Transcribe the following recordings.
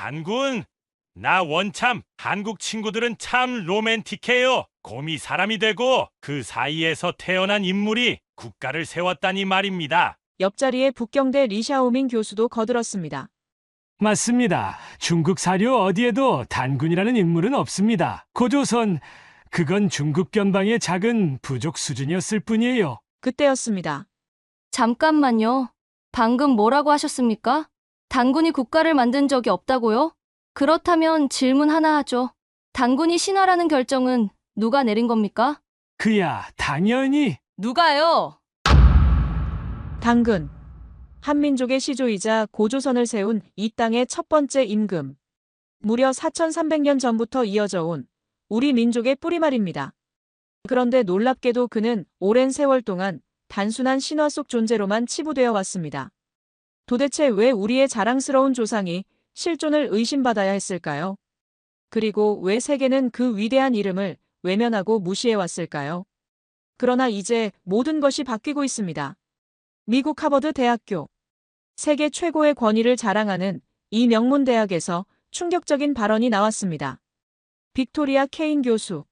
단군, 나 원참 한국 친구들은 참 로맨틱해요. 곰이 사람이 되고 그 사이에서 태어난 인물이 국가를 세웠다니 말입니다. 옆자리에 북경대 리샤오밍 교수도 거들었습니다. 맞습니다. 중국 사료 어디에도 단군이라는 인물은 없습니다. 고조선, 그건 중국 변방의 작은 부족 수준이었을 뿐이에요. 그때였습니다. 잠깐만요. 방금 뭐라고 하셨습니까? 단군이 국가를 만든 적이 없다고요? 그렇다면 질문 하나 하죠. 단군이 신화라는 결정은 누가 내린 겁니까? 그야 당연히. 누가요? 당근. 한민족의 시조이자 고조선을 세운 이 땅의 첫 번째 임금. 무려 4300년 전부터 이어져 온 우리 민족의 뿌리 말입니다. 그런데 놀랍게도 그는 오랜 세월 동안 단순한 신화 속 존재로만 치부되어 왔습니다. 도대체 왜 우리의 자랑스러운 조상이 실존을 의심받아야 했을까요? 그리고 왜 세계는 그 위대한 이름을 외면하고 무시해 왔을까요? 그러나 이제 모든 것이 바뀌고 있습니다. 미국 하버드 대학교. 세계 최고의 권위를 자랑하는 이 명문 대학에서 충격적인 발언이 나왔습니다. 빅토리아 케인 교수.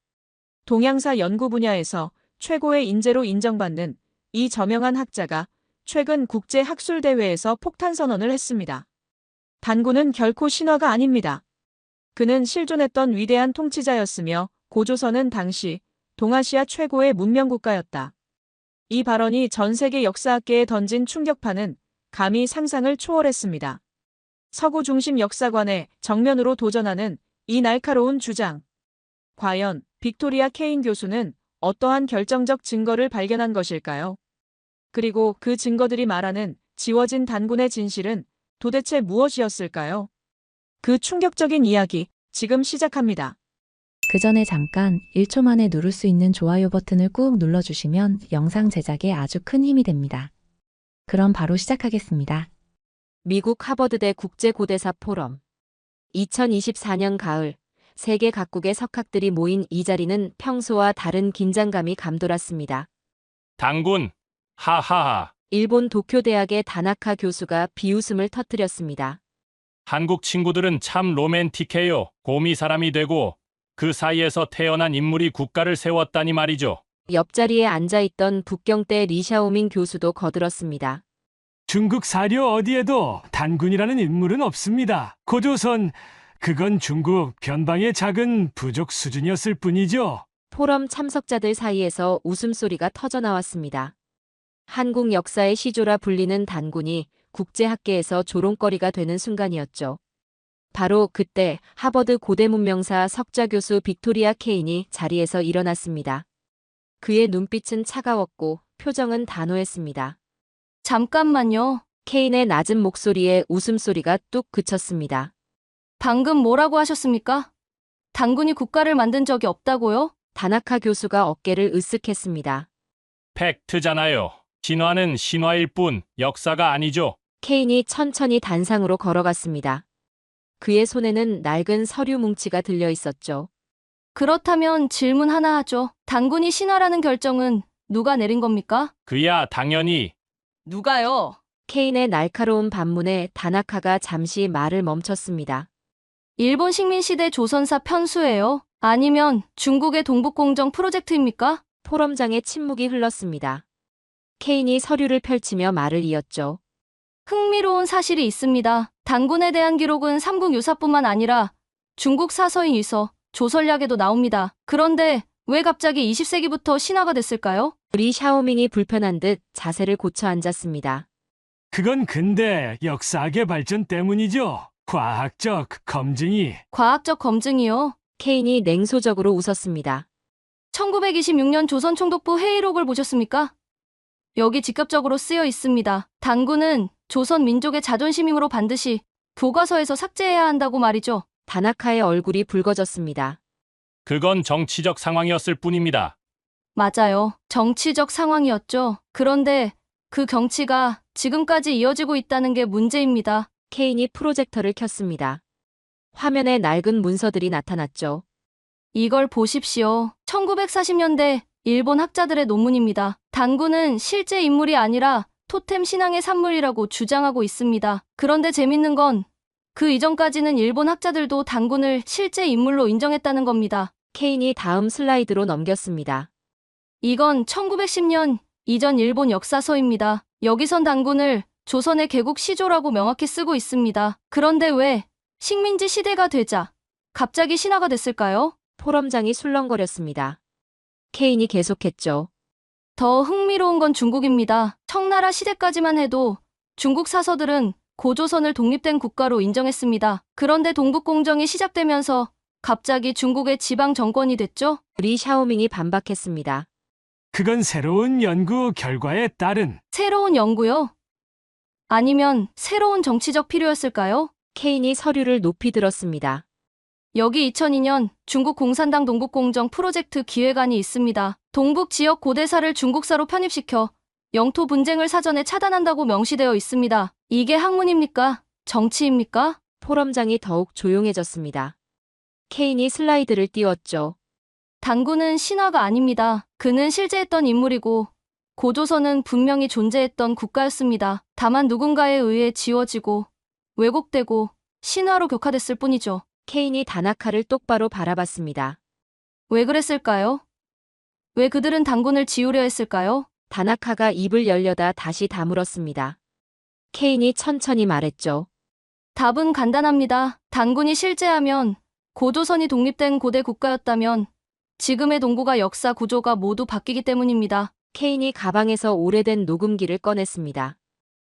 동양사 연구 분야에서 최고의 인재로 인정받는 이 저명한 학자가 최근 국제 학술 대회에서 폭탄 선언을 했습니다. 단군은 결코 신화가 아닙니다. 그는 실존했던 위대한 통치자였으며 고조선은 당시 동아시아 최고의 문명 국가였다. 이 발언이 전 세계 역사학계에 던진 충격파는 감히 상상을 초월했습니다. 서구 중심 역사관에 정면으로 도전하는 이 날카로운 주장. 과연 빅토리아 케인 교수는 어떠한 결정적 증거를 발견한 것일까요? 그리고 그 증거들이 말하는 지워진 단군의 진실은 도대체 무엇이었을까요? 그 충격적인 이야기 지금 시작합니다. 그 전에 잠깐 1초 만에 누를 수 있는 좋아요 버튼을 꾹 눌러주시면 영상 제작에 아주 큰 힘이 됩니다. 그럼 바로 시작하겠습니다. 미국 하버드대 국제고대사 포럼. 2024년 가을, 세계 각국의 석학들이 모인 이 자리는 평소와 다른 긴장감이 감돌았습니다. 단군, 하하하. 일본 도쿄대학의 다나카 교수가 비웃음을 터뜨렸습니다. 한국 친구들은 참 로맨틱해요. 곰이 사람이 되고 그 사이에서 태어난 인물이 국가를 세웠다니 말이죠. 옆자리에 앉아있던 북경대 리샤오밍 교수도 거들었습니다. 중국 사료 어디에도 단군이라는 인물은 없습니다. 고조선, 그건 중국 변방의 작은 부족 수준이었을 뿐이죠. 포럼 참석자들 사이에서 웃음소리가 터져나왔습니다. 한국 역사의 시조라 불리는 단군이 국제학계에서 조롱거리가 되는 순간이었죠. 바로 그때 하버드 고대문명사 석좌교수 빅토리아 케인이 자리에서 일어났습니다. 그의 눈빛은 차가웠고 표정은 단호했습니다. 잠깐만요. 케인의 낮은 목소리에 웃음소리가 뚝 그쳤습니다. 방금 뭐라고 하셨습니까? 단군이 국가를 만든 적이 없다고요? 다나카 교수가 어깨를 으쓱했습니다. 팩트잖아요. 신화는 신화일 뿐 역사가 아니죠. 케인이 천천히 단상으로 걸어갔습니다. 그의 손에는 낡은 서류 뭉치가 들려 있었죠. 그렇다면 질문 하나 하죠. 단군이 신화라는 결정은 누가 내린 겁니까? 그야 당연히. 누가요? 케인의 날카로운 반문에 다나카가 잠시 말을 멈췄습니다. 일본 식민시대 조선사 편수예요? 아니면 중국의 동북공정 프로젝트입니까? 포럼장에 침묵이 흘렀습니다. 케인이 서류를 펼치며 말을 이었죠. 흥미로운 사실이 있습니다. 단군에 대한 기록은 삼국유사뿐만 아니라 중국 사서인 위서, 조선략에도 나옵니다. 그런데 왜 갑자기 20세기부터 신화가 됐을까요? 리 샤오밍이 불편한 듯 자세를 고쳐 앉았습니다. 그건 근데 역사학의 발전 때문이죠. 과학적 검증이. 과학적 검증이요. 케인이 냉소적으로 웃었습니다. 1926년 조선총독부 회의록을 보셨습니까? 여기 직접적으로 쓰여 있습니다. 단군은 조선 민족의 자존심이므로 반드시 교과서에서 삭제해야 한다고 말이죠. 다나카의 얼굴이 붉어졌습니다. 그건 정치적 상황이었을 뿐입니다. 맞아요. 정치적 상황이었죠. 그런데 그 경치가 지금까지 이어지고 있다는 게 문제입니다. 케인이 프로젝터를 켰습니다. 화면에 낡은 문서들이 나타났죠. 이걸 보십시오. 1940년대 일본 학자들의 논문입니다. 단군은 실제 인물이 아니라 토템 신앙의 산물이라고 주장하고 있습니다. 그런데 재밌는 건 그 이전까지는 일본 학자들도 단군을 실제 인물로 인정했다는 겁니다. 케인이 다음 슬라이드로 넘겼습니다. 이건 1910년 이전 일본 역사서입니다. 여기선 단군을 조선의 개국 시조라고 명확히 쓰고 있습니다. 그런데 왜 식민지 시대가 되자 갑자기 신화가 됐을까요? 포럼장이 술렁거렸습니다. 케인이 계속했죠. 더 흥미로운 건 중국입니다. 청나라 시대까지만 해도 중국 사서들은 고조선을 독립된 국가로 인정했습니다. 그런데 동북공정이 시작되면서 갑자기 중국의 지방 정권이 됐죠? 리 샤오밍이 반박했습니다. 그건 새로운 연구 결과에 따른 새로운 연구요? 아니면 새로운 정치적 필요였을까요? 케인이 서류를 높이 들었습니다. 여기 2002년 중국 공산당 동북공정 프로젝트 기획안이 있습니다. 동북 지역 고대사를 중국사로 편입시켜 영토 분쟁을 사전에 차단한다고 명시되어 있습니다. 이게 학문입니까? 정치입니까? 포럼장이 더욱 조용해졌습니다. 케인이 슬라이드를 띄웠죠. 단군은 신화가 아닙니다. 그는 실제 했던 인물이고 고조선은 분명히 존재했던 국가였습니다. 다만 누군가에 의해 지워지고 왜곡되고 신화로 격화됐을 뿐이죠. 케인이 다나카를 똑바로 바라봤습니다. 왜 그랬을까요? 왜 그들은 단군을 지우려 했을까요? 다나카가 입을 열려다 다시 다물었습니다. 케인이 천천히 말했죠. 답은 간단합니다. 단군이 실제하면 고조선이 독립된 고대 국가였다면 지금의 동북아 역사 구조가 모두 바뀌기 때문입니다. 케인이 가방에서 오래된 녹음기를 꺼냈습니다.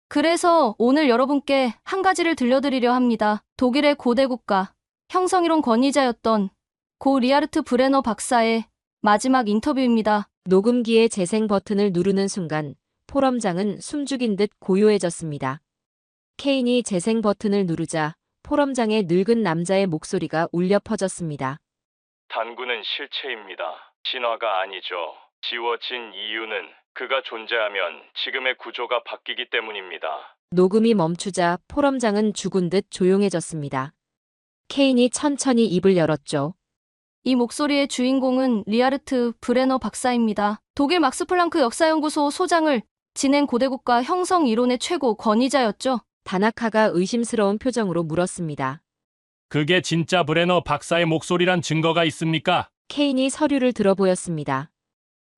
그래서 오늘 여러분께 한 가지를 들려드리려 합니다. 독일의 고대 국가 형성이론 권위자였던 고 리하르트 브레너 박사의 마지막 인터뷰입니다. 녹음기의 재생 버튼을 누르는 순간 포럼장은 숨죽인 듯 고요해졌습니다. 케인이 재생 버튼을 누르자 포럼장의 늙은 남자의 목소리가 울려 퍼졌습니다. 단군은 실체입니다. 신화가 아니죠. 지워진 이유는 그가 존재하면 지금의 구조가 바뀌기 때문입니다. 녹음이 멈추자 포럼장은 죽은 듯 조용해졌습니다. 케인이 천천히 입을 열었죠. 이 목소리의 주인공은 리하르트 브레너 박사입니다. 독일 막스 플랑크 역사연구소 소장을 지낸 고대국가 형성 이론의 최고 권위자였죠. 다나카가 의심스러운 표정으로 물었습니다. 그게 진짜 브레너 박사의 목소리란 증거가 있습니까? 케인이 서류를 들어보였습니다.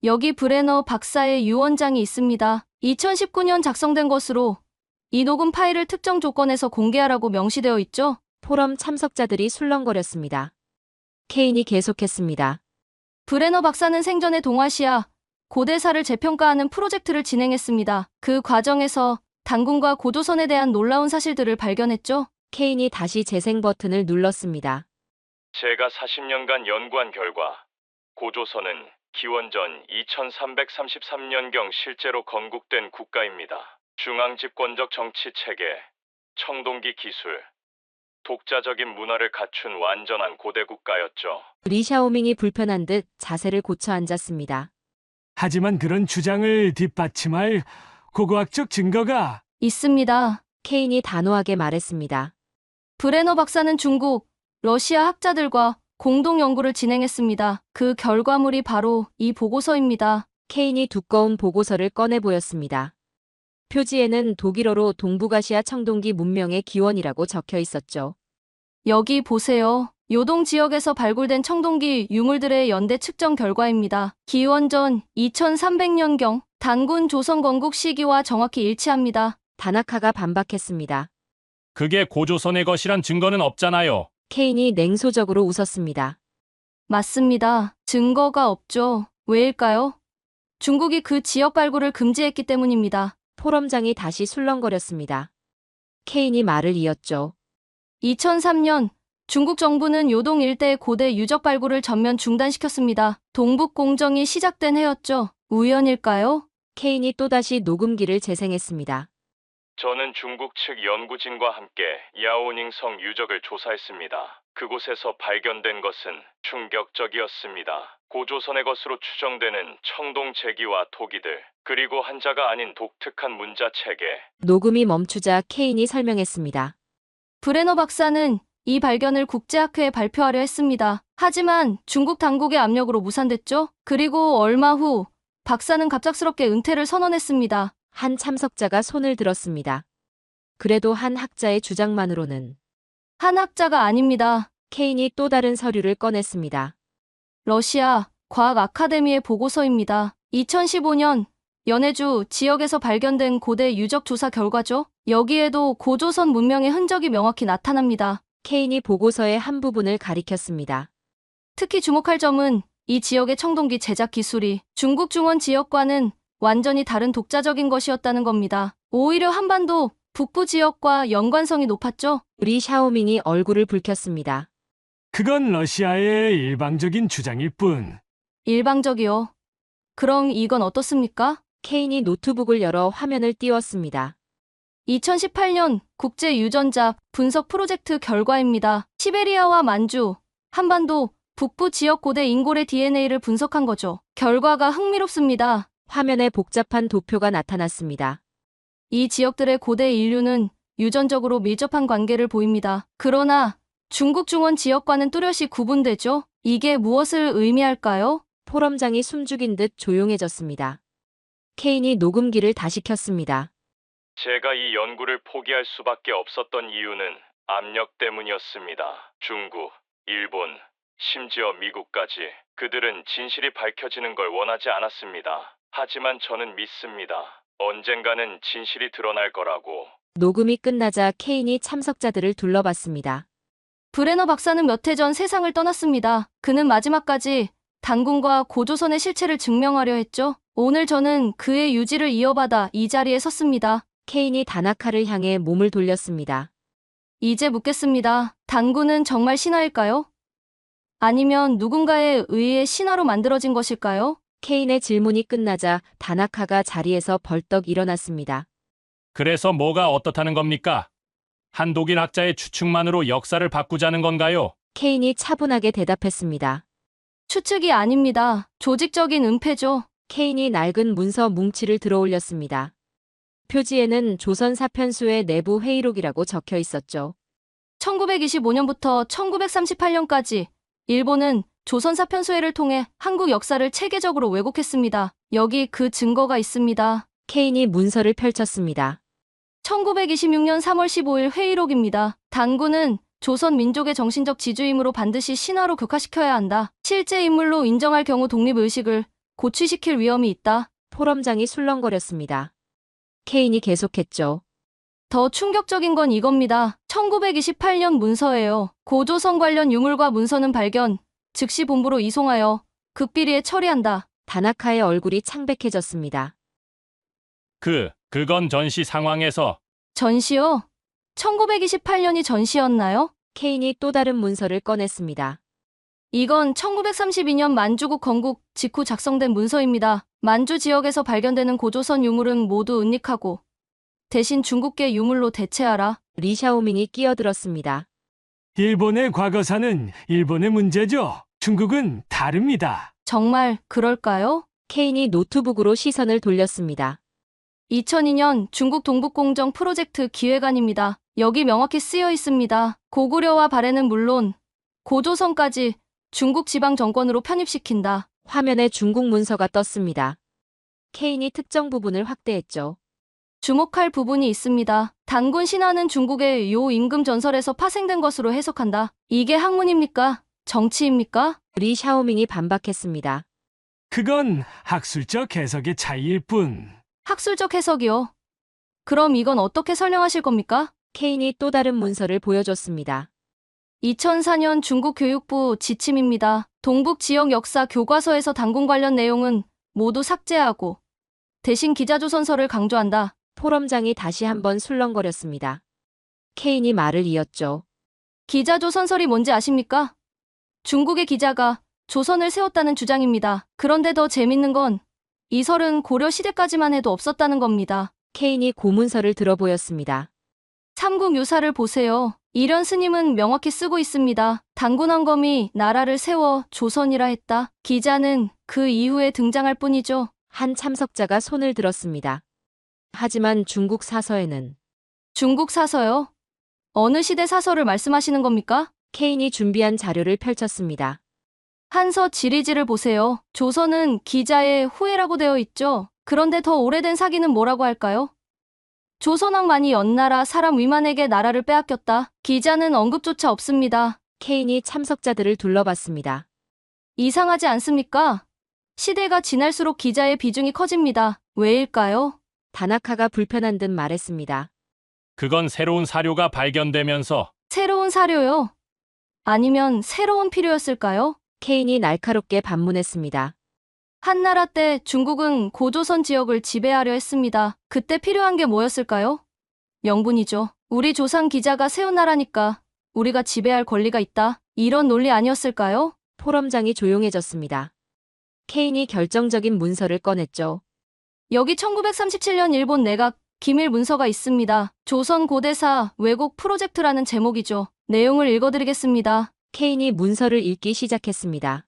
여기 브레너 박사의 유언장이 있습니다. 2019년 작성된 것으로 이 녹음 파일을 특정 조건에서 공개하라고 명시되어 있죠. 포럼 참석자들이 술렁거렸습니다. 케인이 계속했습니다. 브레너 박사는 생전에 동아시아 고대사를 재평가하는 프로젝트를 진행했습니다. 그 과정에서 단군과 고조선에 대한 놀라운 사실들을 발견했죠. 케인이 다시 재생 버튼을 눌렀습니다. 제가 40년간 연구한 결과 고조선은 기원전 2333년경 실제로 건국된 국가입니다. 중앙 집권적 정치 체계, 청동기 기술, 독자적인 문화를 갖춘 완전한 고대 국가였죠. 리 샤오밍이 불편한 듯 자세를 고쳐 앉았습니다. 하지만 그런 주장을 뒷받침할 고고학적 증거가 있습니다. 케인이 단호하게 말했습니다. 브레너 박사는 중국, 러시아 학자들과 공동 연구를 진행했습니다. 그 결과물이 바로 이 보고서입니다. 케인이 두꺼운 보고서를 꺼내 보였습니다. 표지에는 독일어로 동북아시아 청동기 문명의 기원이라고 적혀 있었죠. 여기 보세요. 요동 지역에서 발굴된 청동기 유물들의 연대 측정 결과입니다. 기원전 2300년경 단군 조선 건국 시기와 정확히 일치합니다. 다나카가 반박했습니다. 그게 고조선의 것이란 증거는 없잖아요. 케인이 냉소적으로 웃었습니다. 맞습니다. 증거가 없죠. 왜일까요? 중국이 그 지역 발굴을 금지했기 때문입니다. 포럼장이 다시 술렁거렸습니다. 케인이 말을 이었죠. 2003년 중국 정부는 요동 일대의 고대 유적 발굴을 전면 중단시켰습니다. 동북공정이 시작된 해였죠. 우연일까요? 케인이 또다시 녹음기를 재생했습니다. 저는 중국 측 연구진과 함께 야오닝성 유적을 조사했습니다. 그곳에서 발견된 것은 충격적이었습니다. 고조선의 것으로 추정되는 청동 제기와 토기들, 그리고 한자가 아닌 독특한 문자 체계. 녹음이 멈추자 케인이 설명했습니다. 브레너 박사는 이 발견을 국제학회에 발표하려 했습니다. 하지만 중국 당국의 압력으로 무산됐죠. 그리고 얼마 후 박사는 갑작스럽게 은퇴를 선언했습니다. 한 참석자가 손을 들었습니다. 그래도 한 학자의 주장만으로는 한학자가 아닙니다. 케인이 또 다른 서류를 꺼냈습니다. 러시아 과학 아카데미의 보고서입니다. 2015년 연해주 지역에서 발견된 고대 유적 조사 결과죠. 여기에도 고조선 문명의 흔적이 명확히 나타납니다. 케인이 보고서의 한 부분을 가리켰습니다. 특히 주목할 점은 이 지역의 청동기 제작 기술이 중국 중원 지역과는 완전히 다른 독자적인 것이었다는 겁니다. 오히려 한반도 북부 지역과 연관성이 높았죠. 리 샤오밍이 얼굴을 붉혔습니다. 그건 러시아의 일방적인 주장일 뿐. 일방적이요. 그럼 이건 어떻습니까? 케인이 노트북을 열어 화면을 띄웠습니다. 2018년 국제 유전자 분석 프로젝트 결과입니다. 시베리아와 만주, 한반도, 북부 지역 고대 인골의 DNA를 분석한 거죠. 결과가 흥미롭습니다. 화면에 복잡한 도표가 나타났습니다. 이 지역들의 고대 인류는 유전적으로 밀접한 관계를 보입니다. 그러나 중국 중원 지역과는 뚜렷이 구분되죠. 이게 무엇을 의미할까요? 포럼장이 숨죽인 듯 조용해졌습니다. 케인이 녹음기를 다시 켰습니다. 제가 이 연구를 포기할 수밖에 없었던 이유는 압력 때문이었습니다. 중국, 일본, 심지어 미국까지 그들은 진실이 밝혀지는 걸 원하지 않았습니다. 하지만 저는 믿습니다. 언젠가는 진실이 드러날 거라고. 녹음이 끝나자 케인이 참석자들을 둘러봤습니다. 브레너 박사는 몇 해 전 세상을 떠났습니다. 그는 마지막까지 단군과 고조선의 실체를 증명하려 했죠. 오늘 저는 그의 유지를 이어받아 이 자리에 섰습니다. 케인이 다나카를 향해 몸을 돌렸습니다. 이제 묻겠습니다. 단군은 정말 신화일까요? 아니면 누군가에 의해 신화로 만들어진 것일까요? 케인의 질문이 끝나자 다나카가 자리에서 벌떡 일어났습니다. 그래서 뭐가 어떻다는 겁니까? 한 독일 학자의 추측만으로 역사를 바꾸자는 건가요? 케인이 차분하게 대답했습니다. 추측이 아닙니다. 조직적인 은폐죠. 케인이 낡은 문서 뭉치를 들어올렸습니다. 표지에는 조선 사편수의 내부 회의록이라고 적혀 있었죠. 1925년부터 1938년까지 일본은 조선 사편수회를 통해 한국 역사를 체계적으로 왜곡했습니다. 여기 그 증거가 있습니다. 케인이 문서를 펼쳤습니다. 1926년 3월 15일 회의록입니다. 단군은 조선 민족의 정신적 지주이므로 반드시 신화로 극화시켜야 한다. 실제 인물로 인정할 경우 독립의식을 고취시킬 위험이 있다. 포럼장이 술렁거렸습니다. 케인이 계속했죠. 더 충격적인 건 이겁니다. 1928년 문서예요. 고조선 관련 유물과 문서는 발견, 즉시 본부로 이송하여 극비리에 처리한다. 다나카의 얼굴이 창백해졌습니다. 그건 전시 상황에서 전시요? 1928년이 전시였나요? 케인이 또 다른 문서를 꺼냈습니다. 이건 1932년 만주국 건국 직후 작성된 문서입니다. 만주 지역에서 발견되는 고조선 유물은 모두 은닉하고 대신 중국계 유물로 대체하라. 리 샤오밍이 끼어들었습니다. 일본의 과거사는 일본의 문제죠. 중국은 다릅니다. 정말 그럴까요? 케인이 노트북으로 시선을 돌렸습니다. 2002년 중국 동북공정 프로젝트 기획안입니다. 여기 명확히 쓰여 있습니다. 고구려와 발해는 물론 고조선까지 중국 지방 정권으로 편입시킨다. 화면에 중국 문서가 떴습니다. 케인이 특정 부분을 확대했죠. 주목할 부분이 있습니다. 단군 신화는 중국의 요 임금 전설에서 파생된 것으로 해석한다. 이게 학문입니까? 정치입니까? 리 샤오밍이 반박했습니다. 그건 학술적 해석의 차이일 뿐. 학술적 해석이요. 그럼 이건 어떻게 설명하실 겁니까? 케인이 또 다른 문서를 보여줬습니다. 2004년 중국 교육부 지침입니다. 동북 지역 역사 교과서에서 단군 관련 내용은 모두 삭제하고 대신 기자조선서를 강조한다. 포럼장이 다시 한번 술렁거렸습니다. 케인이 말을 이었죠. 기자조선설이 뭔지 아십니까? 중국의 기자가 조선을 세웠다는 주장입니다. 그런데 더 재밌는 건 이 설은 고려 시대까지만 해도 없었다는 겁니다. 케인이 고문서를 들어보였습니다. 삼국유사를 보세요. 이련 스님은 명확히 쓰고 있습니다. 단군왕검이 나라를 세워 조선이라 했다. 기자는 그 이후에 등장할 뿐이죠. 한 참석자가 손을 들었습니다. 하지만 중국 사서에는 중국 사서요? 어느 시대 사서를 말씀하시는 겁니까? 케인이 준비한 자료를 펼쳤습니다. 한서 지리지를 보세요. 조선은 기자의 후예라고 되어 있죠. 그런데 더 오래된 사기는 뭐라고 할까요? 조선왕만이 연나라 사람 위만에게 나라를 빼앗겼다. 기자는 언급조차 없습니다. 케인이 참석자들을 둘러봤습니다. 이상하지 않습니까? 시대가 지날수록 기자의 비중이 커집니다. 왜일까요? 다나카가 불편한 듯 말했습니다. 그건 새로운 사료가 발견되면서 새로운 사료요? 아니면 새로운 필요였을까요? 케인이 날카롭게 반문했습니다. 한나라 때 중국은 고조선 지역을 지배하려 했습니다. 그때 필요한 게 뭐였을까요? 명분이죠. 우리 조상 기자가 세운 나라니까 우리가 지배할 권리가 있다. 이런 논리 아니었을까요? 포럼장이 조용해졌습니다. 케인이 결정적인 문서를 꺼냈죠. 여기 1937년 일본 내각 기밀 문서가 있습니다. 조선 고대사 왜곡 프로젝트라는 제목이죠. 내용을 읽어드리겠습니다. 케인이 문서를 읽기 시작했습니다.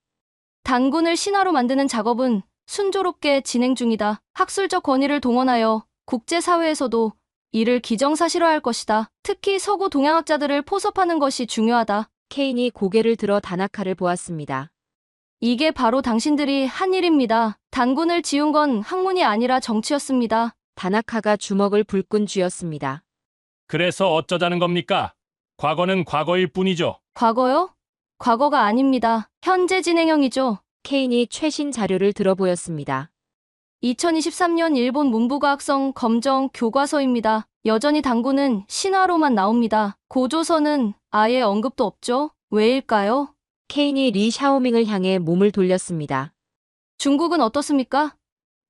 단군을 신하로 만드는 작업은 순조롭게 진행 중이다. 학술적 권위를 동원하여 국제사회에서도 이를 기정사실화할 것이다. 특히 서구 동양학자들을 포섭하는 것이 중요하다. 케인이 고개를 들어 다나카를 보았습니다. 이게 바로 당신들이 한 일입니다. 단군을 지운 건 학문이 아니라 정치였습니다. 다나카가 주먹을 불끈 쥐었습니다. 그래서 어쩌자는 겁니까? 과거는 과거일 뿐이죠. 과거요? 과거가 아닙니다. 현재 진행형이죠. 케인이 최신 자료를 들어보였습니다. 2023년 일본 문부과학성 검정 교과서입니다. 여전히 단군은 신화로만 나옵니다. 고조선은 아예 언급도 없죠. 왜일까요? 케인이 리 샤오밍을 향해 몸을 돌렸습니다. 중국은 어떻습니까?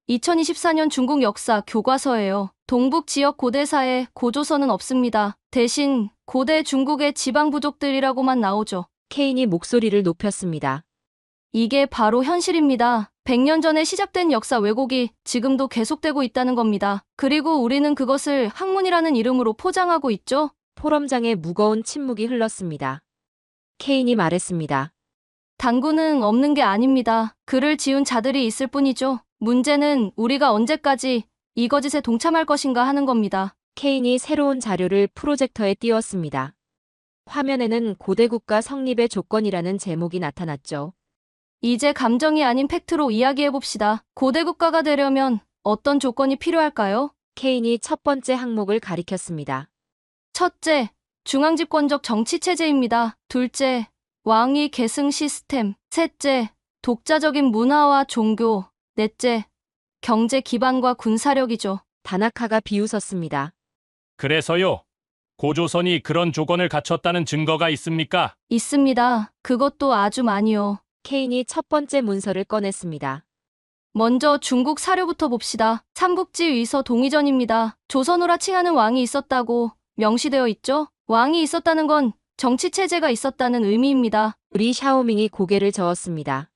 2024년 중국 역사 교과서예요. 동북 지역 고대사에 고조선은 없습니다. 대신 고대 중국의 지방 부족들이라고만 나오죠. 케인이 목소리를 높였습니다. 이게 바로 현실입니다. 100년 전에 시작된 역사 왜곡이 지금도 계속되고 있다는 겁니다. 그리고 우리는 그것을 학문이라는 이름으로 포장하고 있죠. 포럼장에 무거운 침묵이 흘렀습니다. 케인이 말했습니다. 단군은 없는 게 아닙니다. 글을 지운 자들이 있을 뿐이죠. 문제는 우리가 언제까지 이 거짓에 동참할 것인가 하는 겁니다. 케인이 새로운 자료를 프로젝터에 띄웠습니다. 화면에는 고대국가 성립의 조건이라는 제목이 나타났죠. 이제 감정이 아닌 팩트로 이야기해봅시다. 고대 국가가 되려면 어떤 조건이 필요할까요? 케인이 첫 번째 항목을 가리켰습니다. 첫째, 중앙집권적 정치체제입니다. 둘째, 왕위 계승 시스템. 셋째, 독자적인 문화와 종교. 넷째, 경제 기반과 군사력이죠. 다나카가 비웃었습니다. 그래서요. 고조선이 그런 조건을 갖췄다는 증거가 있습니까? 있습니다. 그것도 아주 많이요. 케인이 첫 번째 문서를 꺼냈습니다. 먼저 중국 사료부터 봅시다. 삼국지 위서 동의전입니다. 조선우라 칭하는 왕이 있었다고 명시되어 있죠? 왕이 있었다는 건 정치체제가 있었다는 의미입니다. 리 샤오밍이 고개를 저었습니다.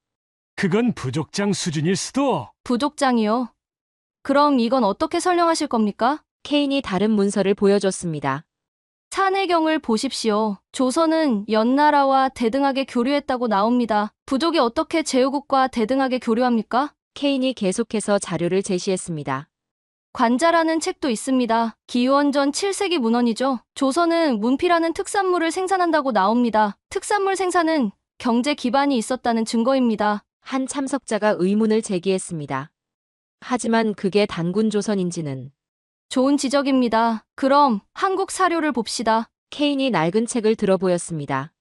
그건 부족장 수준일 수도. 부족장이요. 그럼 이건 어떻게 설명하실 겁니까? 케인이 다른 문서를 보여줬습니다. 산해경을 보십시오. 조선은 연나라와 대등하게 교류했다고 나옵니다. 부족이 어떻게 제후국과 대등하게 교류합니까? 케인이 계속해서 자료를 제시했습니다. 관자라는 책도 있습니다. 기원전 7세기 문헌이죠. 조선은 문피라는 특산물을 생산한다고 나옵니다. 특산물 생산은 경제 기반이 있었다는 증거입니다. 한 참석자가 의문을 제기했습니다. 하지만 그게 단군 조선인지는. 좋은 지적입니다. 그럼 한국 사료를 봅시다. 케인이 낡은 책을 들어보였습니다.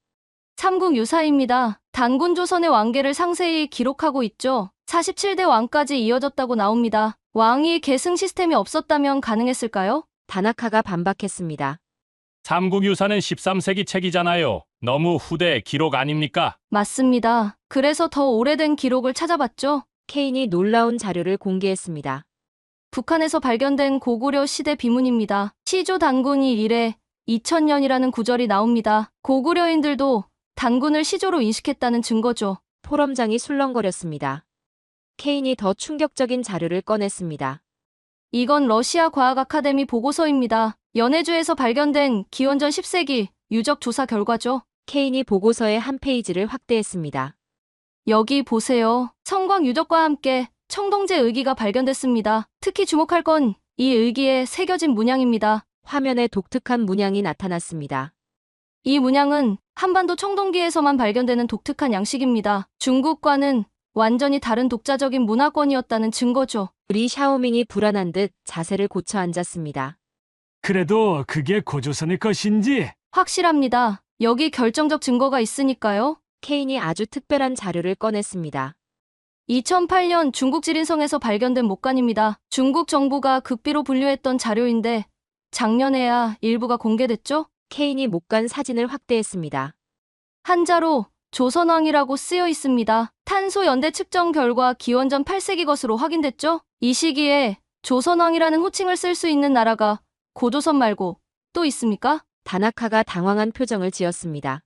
삼국 유사입니다. 단군 조선의 왕계를 상세히 기록하고 있죠. 47대 왕까지 이어졌다고 나옵니다. 왕위 계승 시스템이 없었다면 가능했을까요? 다나카가 반박했습니다. 삼국유사는 13세기 책이잖아요. 너무 후대 기록 아닙니까? 맞습니다. 그래서 더 오래된 기록을 찾아봤죠. 케인이 놀라운 자료를 공개했습니다. 북한에서 발견된 고구려 시대 비문입니다. 시조 단군이 이래 2000년이라는 구절이 나옵니다. 고구려인들도 단군을 시조로 인식했다는 증거죠. 포럼장이 술렁거렸습니다. 케인이 더 충격적인 자료를 꺼냈습니다. 이건 러시아 과학 아카데미 보고서입니다. 연해주에서 발견된 기원전 10세기 유적 조사 결과죠. 케인이 보고서의 한 페이지를 확대했습니다. 여기 보세요. 성곽 유적과 함께 청동제 의기가 발견됐습니다. 특히 주목할 건 이 의기에 새겨진 문양입니다. 화면에 독특한 문양이 나타났습니다. 이 문양은 한반도 청동기에서만 발견되는 독특한 양식입니다. 중국과는 완전히 다른 독자적인 문화권이었다는 증거죠. 리 샤오밍이 불안한 듯 자세를 고쳐 앉았습니다. 그래도 그게 고조선의 것인지 확실합니다. 여기 결정적 증거가 있으니까요. 케인이 아주 특별한 자료를 꺼냈습니다. 2008년 중국 지린성에서 발견된 목간입니다. 중국 정부가 극비로 분류했던 자료인데 작년에야 일부가 공개됐죠? 케인이 목간 사진을 확대했습니다. 한자로 조선왕이라고 쓰여 있습니다. 탄소 연대 측정 결과 기원전 8세기 것으로 확인됐죠? 이 시기에 조선왕이라는 호칭을 쓸 수 있는 나라가 고조선 말고 또 있습니까? 다나카가 당황한 표정을 지었습니다.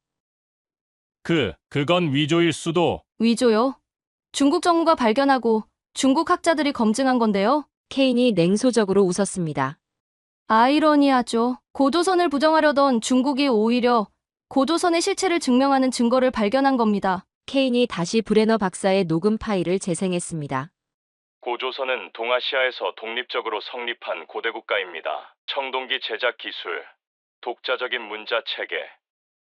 그건 위조일 수도. 위조요. 중국 정부가 발견하고 중국 학자들이 검증한 건데요. 케인이 냉소적으로 웃었습니다. 아이러니하죠. 고조선을 부정하려던 중국이 오히려 고조선의 실체를 증명하는 증거를 발견한 겁니다. 케인이 다시 브레너 박사의 녹음 파일을 재생했습니다. 고조선은 동아시아에서 독립적으로 성립한 고대 국가입니다. 청동기 제작 기술, 독자적인 문자 체계,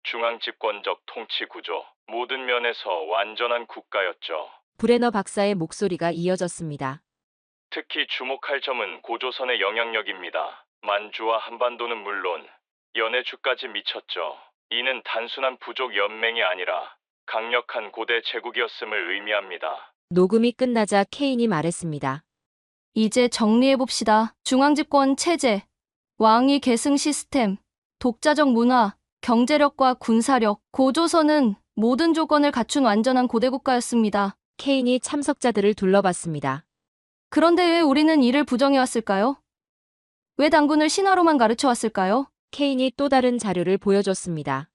중앙 집권적 통치 구조, 모든 면에서 완전한 국가였죠. 브레너 박사의 목소리가 이어졌습니다. 특히 주목할 점은 고조선의 영향력입니다. 만주와 한반도는 물론 연해주까지 미쳤죠. 이는 단순한 부족 연맹이 아니라 강력한 고대 제국이었음을 의미합니다. 녹음이 끝나자 케인이 말했습니다. 이제 정리해봅시다. 중앙집권 체제, 왕위 계승 시스템, 독자적 문화, 경제력과 군사력, 고조선은 모든 조건을 갖춘 완전한 고대 국가였습니다. 케인이 참석자들을 둘러봤습니다. 그런데 왜 우리는 이를 부정해왔을까요? 왜 당군을 신화로만 가르쳐왔을까요? 케인이 또 다른 자료를 보여줬습니다.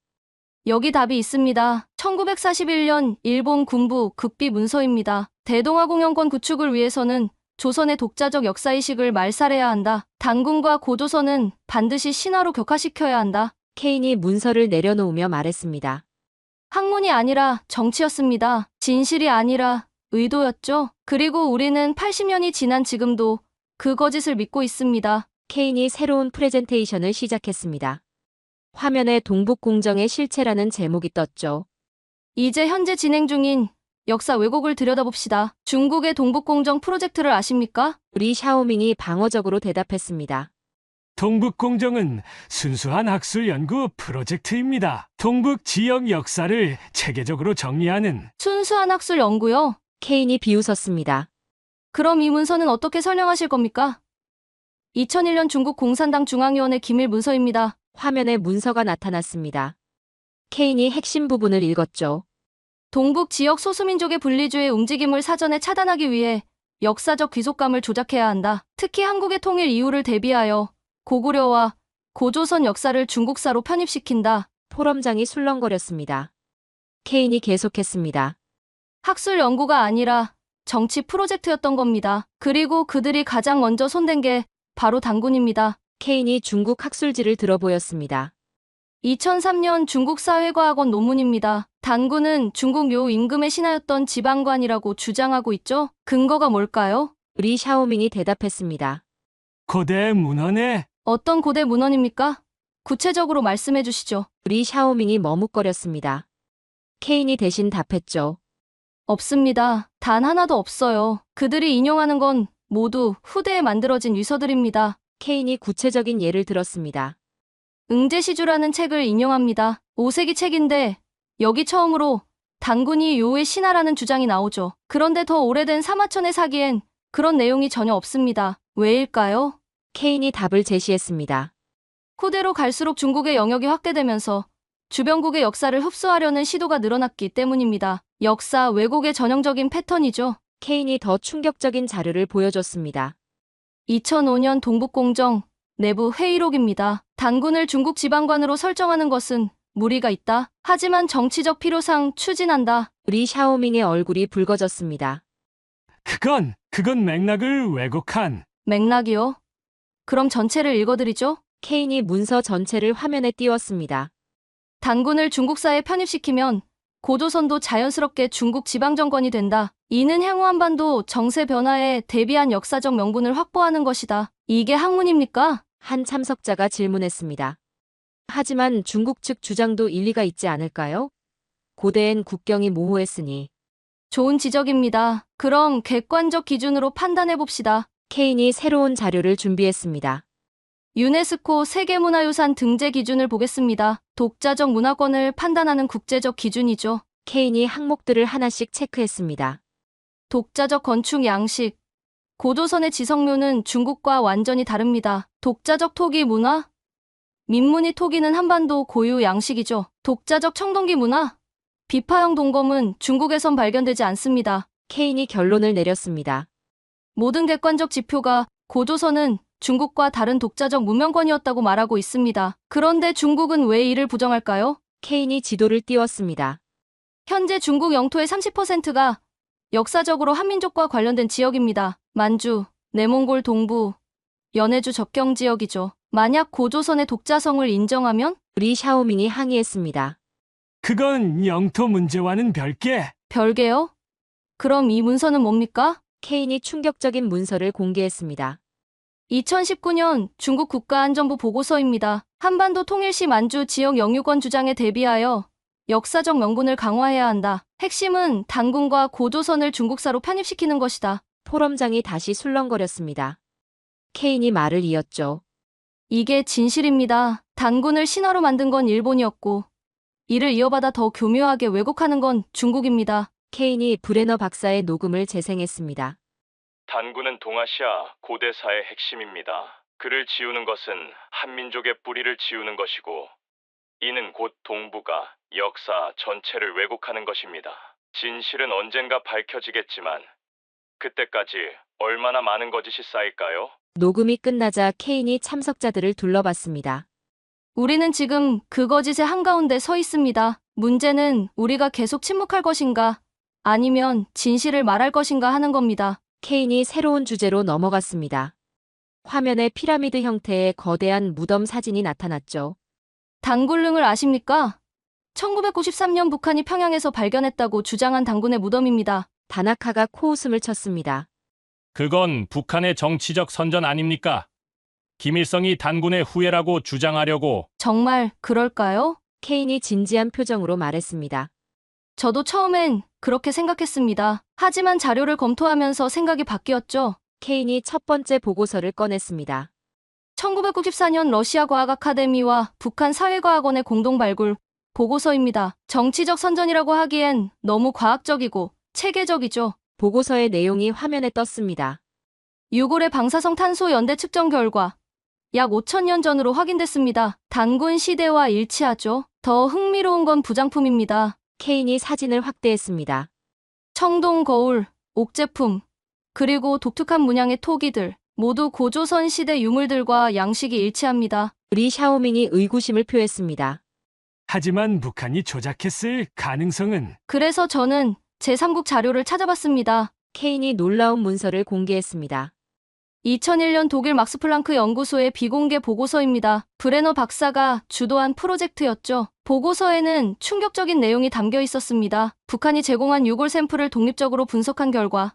여기 답이 있습니다. 1941년 일본 군부 극비 문서입니다. 대동아공영권 구축을 위해서는 조선의 독자적 역사의식을 말살해야 한다. 당군과 고조선은 반드시 신화로 격화시켜야 한다. 케인이 문서를 내려놓으며 말했습니다. 학문이 아니라 정치였습니다. 진실이 아니라 의도였죠. 그리고 우리는 80년이 지난 지금도 그 거짓을 믿고 있습니다. 케인이 새로운 프레젠테이션을 시작했습니다. 화면에 동북공정의 실체라는 제목이 떴죠. 이제 현재 진행 중인 역사 왜곡을 들여다봅시다. 중국의 동북공정 프로젝트를 아십니까? 리 샤오밍이 방어적으로 대답했습니다. 동북공정은 순수한 학술 연구 프로젝트입니다. 동북 지역 역사를 체계적으로 정리하는 순수한 학술 연구요? 케인이 비웃었습니다. 그럼 이 문서는 어떻게 설명하실 겁니까? 2001년 중국 공산당 중앙위원회 기밀 문서입니다. 화면에 문서가 나타났습니다. 케인이 핵심 부분을 읽었죠. 동북 지역 소수민족의 분리주의 움직임을 사전에 차단하기 위해 역사적 귀속감을 조작해야 한다. 특히 한국의 통일 이후를 대비하여 고구려와 고조선 역사를 중국사로 편입시킨다. 포럼장이 술렁거렸습니다. 케인이 계속했습니다. 학술 연구가 아니라 정치 프로젝트였던 겁니다. 그리고 그들이 가장 먼저 손댄 게 바로 당군입니다. 케인이 중국 학술지를 들어보였습니다. 2003년 중국 사회과학원 논문입니다. 당군은 중국 요 임금의 신하였던 지방관이라고 주장하고 있죠? 근거가 뭘까요? 리 샤오밍이 대답했습니다. 고대 문헌에 어떤 고대 문헌입니까? 구체적으로 말씀해 주시죠. 리 샤오밍이 머뭇거렸습니다. 케인이 대신 답했죠. 없습니다. 단 하나도 없어요. 그들이 인용하는 건 모두 후대에 만들어진 유서들입니다. 케인이 구체적인 예를 들었습니다. 응제시주라는 책을 인용합니다. 5세기 책인데 여기 처음으로 당군이 요의 신하라는 주장이 나오죠. 그런데 더 오래된 사마천의 사기엔 그런 내용이 전혀 없습니다. 왜일까요? 케인이 답을 제시했습니다. 후대로 갈수록 중국의 영역이 확대되면서 주변국의 역사를 흡수하려는 시도가 늘어났기 때문입니다. 역사 왜곡의 전형적인 패턴이죠. 케인이 더 충격적인 자료를 보여줬습니다. 2005년 동북공정 내부 회의록입니다. 당군을 중국 지방관으로 설정하는 것은 무리가 있다. 하지만 정치적 필요상 추진한다. 리 샤오밍의 얼굴이 붉어졌습니다. 그건 맥락을 왜곡한 맥락이요? 그럼 전체를 읽어드리죠. 케인이 문서 전체를 화면에 띄웠습니다. 당군을 중국사에 편입시키면 고조선도 자연스럽게 중국 지방정권이 된다. 이는 향후 한반도 정세 변화에 대비한 역사적 명분을 확보하는 것이다. 이게 학문입니까? 한 참석자가 질문했습니다. 하지만 중국 측 주장도 일리가 있지 않을까요? 고대엔 국경이 모호했으니. 좋은 지적입니다. 그럼 객관적 기준으로 판단해봅시다. 케인이 새로운 자료를 준비했습니다. 유네스코 세계문화유산 등재 기준을 보겠습니다. 독자적 문화권을 판단하는 국제적 기준이죠. 케인이 항목들을 하나씩 체크했습니다. 독자적 건축 양식. 고조선의 지성묘는 중국과 완전히 다릅니다. 독자적 토기 문화. 민무늬 토기는 한반도 고유 양식이죠. 독자적 청동기 문화. 비파형 동검은 중국에선 발견되지 않습니다. 케인이 결론을 내렸습니다. 모든 객관적 지표가 고조선은 중국과 다른 독자적 문명권이었다고 말하고 있습니다. 그런데 중국은 왜 이를 부정할까요? 케인이 지도를 띄웠습니다. 현재 중국 영토의 30%가 역사적으로 한민족과 관련된 지역입니다. 만주, 내몽골 동부, 연해주 접경 지역이죠. 만약 고조선의 독자성을 인정하면 리 샤오밍이 항의했습니다. 그건 영토 문제와는 별개. 별개요? 그럼 이 문서는 뭡니까? 케인이 충격적인 문서를 공개했습니다. 2019년 중국 국가안전부 보고서입니다. 한반도 통일시 만주 지역 영유권 주장에 대비하여 역사적 명분을 강화해야 한다. 핵심은 단군과 고조선을 중국사로 편입시키는 것이다. 포럼장이 다시 술렁거렸습니다. 케인이 말을 이었죠. 이게 진실입니다. 단군을 신화로 만든 건 일본이었고 이를 이어받아 더 교묘하게 왜곡하는 건 중국입니다. 케인이 브레너 박사의 녹음을 재생했습니다. 단군은 동아시아 고대사의 핵심입니다. 그를 지우는 것은 한민족의 뿌리를 지우는 것이고 이는 곧 동북아 역사 전체를 왜곡하는 것입니다. 진실은 언젠가 밝혀지겠지만 그때까지 얼마나 많은 거짓이 쌓일까요? 녹음이 끝나자 케인이 참석자들을 둘러봤습니다. 우리는 지금 그 거짓의 한가운데 서 있습니다. 문제는 우리가 계속 침묵할 것인가 아니면 진실을 말할 것인가 하는 겁니다. 케인이 새로운 주제로 넘어갔습니다. 화면에 피라미드 형태의 거대한 무덤 사진이 나타났죠. 단군릉을 아십니까? 1993년 북한이 평양에서 발견했다고 주장한 단군의 무덤입니다. 다나카가 코웃음을 쳤습니다. 그건 북한의 정치적 선전 아닙니까? 김일성이 단군의 후예라고 주장하려고. 정말 그럴까요? 케인이 진지한 표정으로 말했습니다. 저도 처음엔 그렇게 생각했습니다. 하지만 자료를 검토하면서 생각이 바뀌었죠. 케인이 첫 번째 보고서를 꺼냈습니다. 1994년 러시아 과학 아카데미와 북한 사회과학원의 공동 발굴 보고서입니다. 정치적 선전이라고 하기엔 너무 과학적이고 체계적이죠. 보고서의 내용이 화면에 떴습니다. 6월의 방사성 탄소 연대 측정 결과 약 5,000년 전으로 확인됐습니다. 단군 시대와 일치하죠. 더 흥미로운 건 부장품입니다. 케인이 사진을 확대했습니다. 청동 거울, 옥제품, 그리고 독특한 문양의 토기들, 모두 고조선 시대 유물들과 양식이 일치합니다. 리 샤오밍이 의구심을 표했습니다. 하지만 북한이 조작했을 가능성은 그래서 저는 제3국 자료를 찾아봤습니다. 케인이 놀라운 문서를 공개했습니다. 2001년 독일 막스플랑크 연구소의 비공개 보고서입니다. 브레너 박사가 주도한 프로젝트였죠. 보고서에는 충격적인 내용이 담겨 있었습니다. 북한이 제공한 6월 샘플을 독립적으로 분석한 결과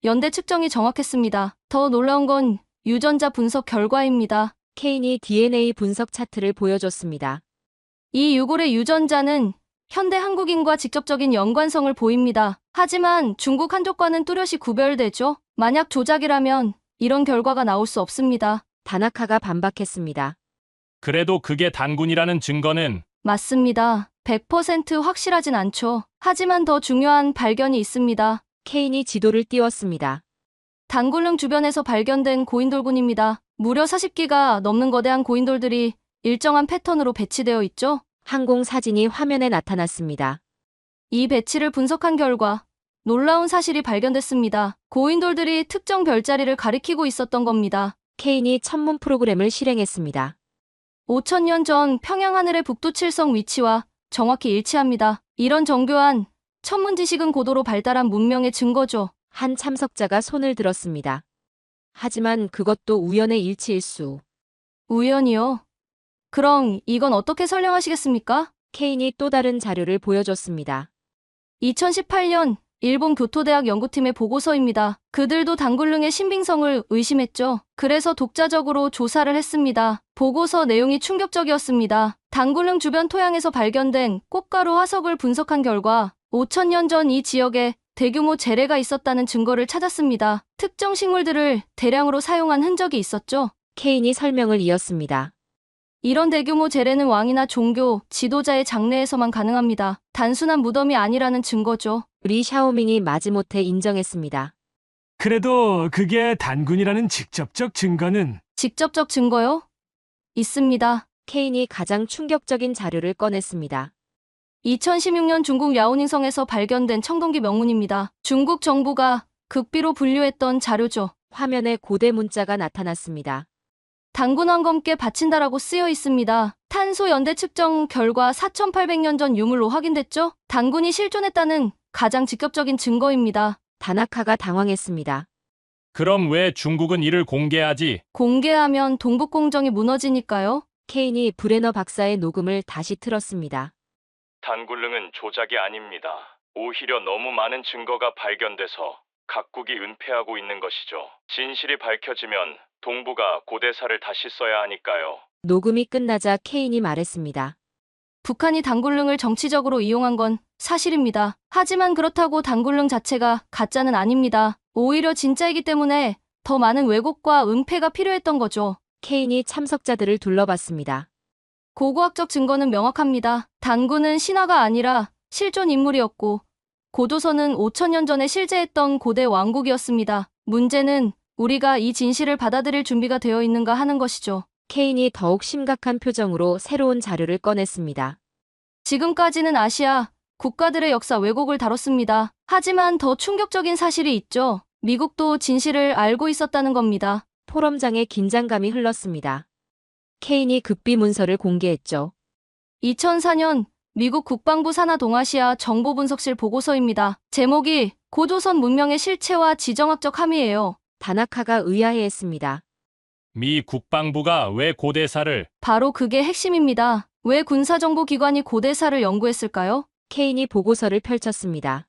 연대 측정이 정확했습니다. 더 놀라운 건 유전자 분석 결과입니다. 케인이 DNA 분석 차트를 보여줬습니다. 이 6월의 유전자는 현대 한국인과 직접적인 연관성을 보입니다. 하지만 중국 한족과는 뚜렷이 구별되죠. 만약 조작이라면 이런 결과가 나올 수 없습니다. 다나카가 반박했습니다. 그래도 그게 단군이라는 증거는 맞습니다. 100% 확실하진 않죠. 하지만 더 중요한 발견이 있습니다. 케인이 지도를 띄웠습니다. 단군릉 주변에서 발견된 고인돌군입니다. 무려 40기가 넘는 거대한 고인돌들이 일정한 패턴으로 배치되어 있죠. 항공 사진이 화면에 나타났습니다. 이 배치를 분석한 결과 놀라운 사실이 발견됐습니다. 고인돌들이 특정 별자리를 가리키고 있었던 겁니다. 케인이 천문 프로그램을 실행했습니다. 5,000년 전 평양 하늘의 북두 칠성 위치와 정확히 일치합니다. 이런 정교한 천문 지식은 고도로 발달한 문명의 증거죠. 한 참석자가 손을 들었습니다. 하지만 그것도 우연의 일치일 수. 우연이요? 그럼 이건 어떻게 설명하시겠습니까? 케인이 또 다른 자료를 보여줬습니다. 2018년 일본 교토대학 연구팀의 보고서입니다. 그들도 단군릉의 신빙성을 의심했죠. 그래서 독자적으로 조사를 했습니다. 보고서 내용이 충격적이었습니다. 단군릉 주변 토양에서 발견된 꽃가루 화석을 분석한 결과 5,000년 전 이 지역에 대규모 재래가 있었다는 증거를 찾았습니다. 특정 식물들을 대량으로 사용한 흔적이 있었죠. 케인이 설명을 이었습니다. 이런 대규모 재래는 왕이나 종교, 지도자의 장례에서만 가능합니다. 단순한 무덤이 아니라는 증거죠. 리 샤오밍이 마지못해 인정했습니다. 그래도 그게 단군이라는 직접적 증거는 직접적 증거요? 있습니다. 케인이 가장 충격적인 자료를 꺼냈습니다. 2016년 중국 야오닝성에서 발견된 청동기 명문입니다. 중국 정부가 극비로 분류했던 자료죠. 화면에 고대 문자가 나타났습니다. 단군왕검께 바친다라고 쓰여 있습니다. 탄소 연대 측정 결과 4,800년 전 유물로 확인됐죠? 단군이 실존했다는 가장 직접적인 증거입니다. 다나카가 당황했습니다. 그럼 왜 중국은 이를 공개하지? 공개하면 동북공정이 무너지니까요. 케인이 브레너 박사의 녹음을 다시 틀었습니다. 단굴릉은 조작이 아닙니다. 오히려 너무 많은 증거가 발견돼서 각국이 은폐하고 있는 것이죠. 진실이 밝혀지면 동부가 고대사를 다시 써야 하니까요. 녹음이 끝나자 케인이 말했습니다. 북한이 단굴릉을 정치적으로 이용한 건 사실입니다. 하지만 그렇다고 단굴릉 자체가 가짜는 아닙니다. 오히려 진짜이기 때문에 더 많은 왜곡과 은폐가 필요했던 거죠. 케인이 참석자들을 둘러봤습니다. 고고학적 증거는 명확합니다. 단군은 신화가 아니라 실존 인물이었고 고조선은 5천년 전에 실제했던 고대 왕국이었습니다. 문제는 우리가 이 진실을 받아들일 준비가 되어 있는가 하는 것이죠. 케인이 더욱 심각한 표정으로 새로운 자료를 꺼냈습니다. 지금까지는 아시아 국가들의 역사 왜곡을 다뤘습니다. 하지만 더 충격적인 사실이 있죠. 미국도 진실을 알고 있었다는 겁니다. 포럼장에 긴장감이 흘렀습니다. 케인이 급비 문서를 공개했죠. 2004년 미국 국방부 산하 동아시아 정보분석실 보고서입니다. 제목이 고조선 문명의 실체와 지정학적 함의예요. 다나카가 의아해했습니다. 미 국방부가 왜 고대사를 바로 그게 핵심입니다. 왜 군사정보기관이 고대사를 연구했을까요? 케인이 보고서를 펼쳤습니다.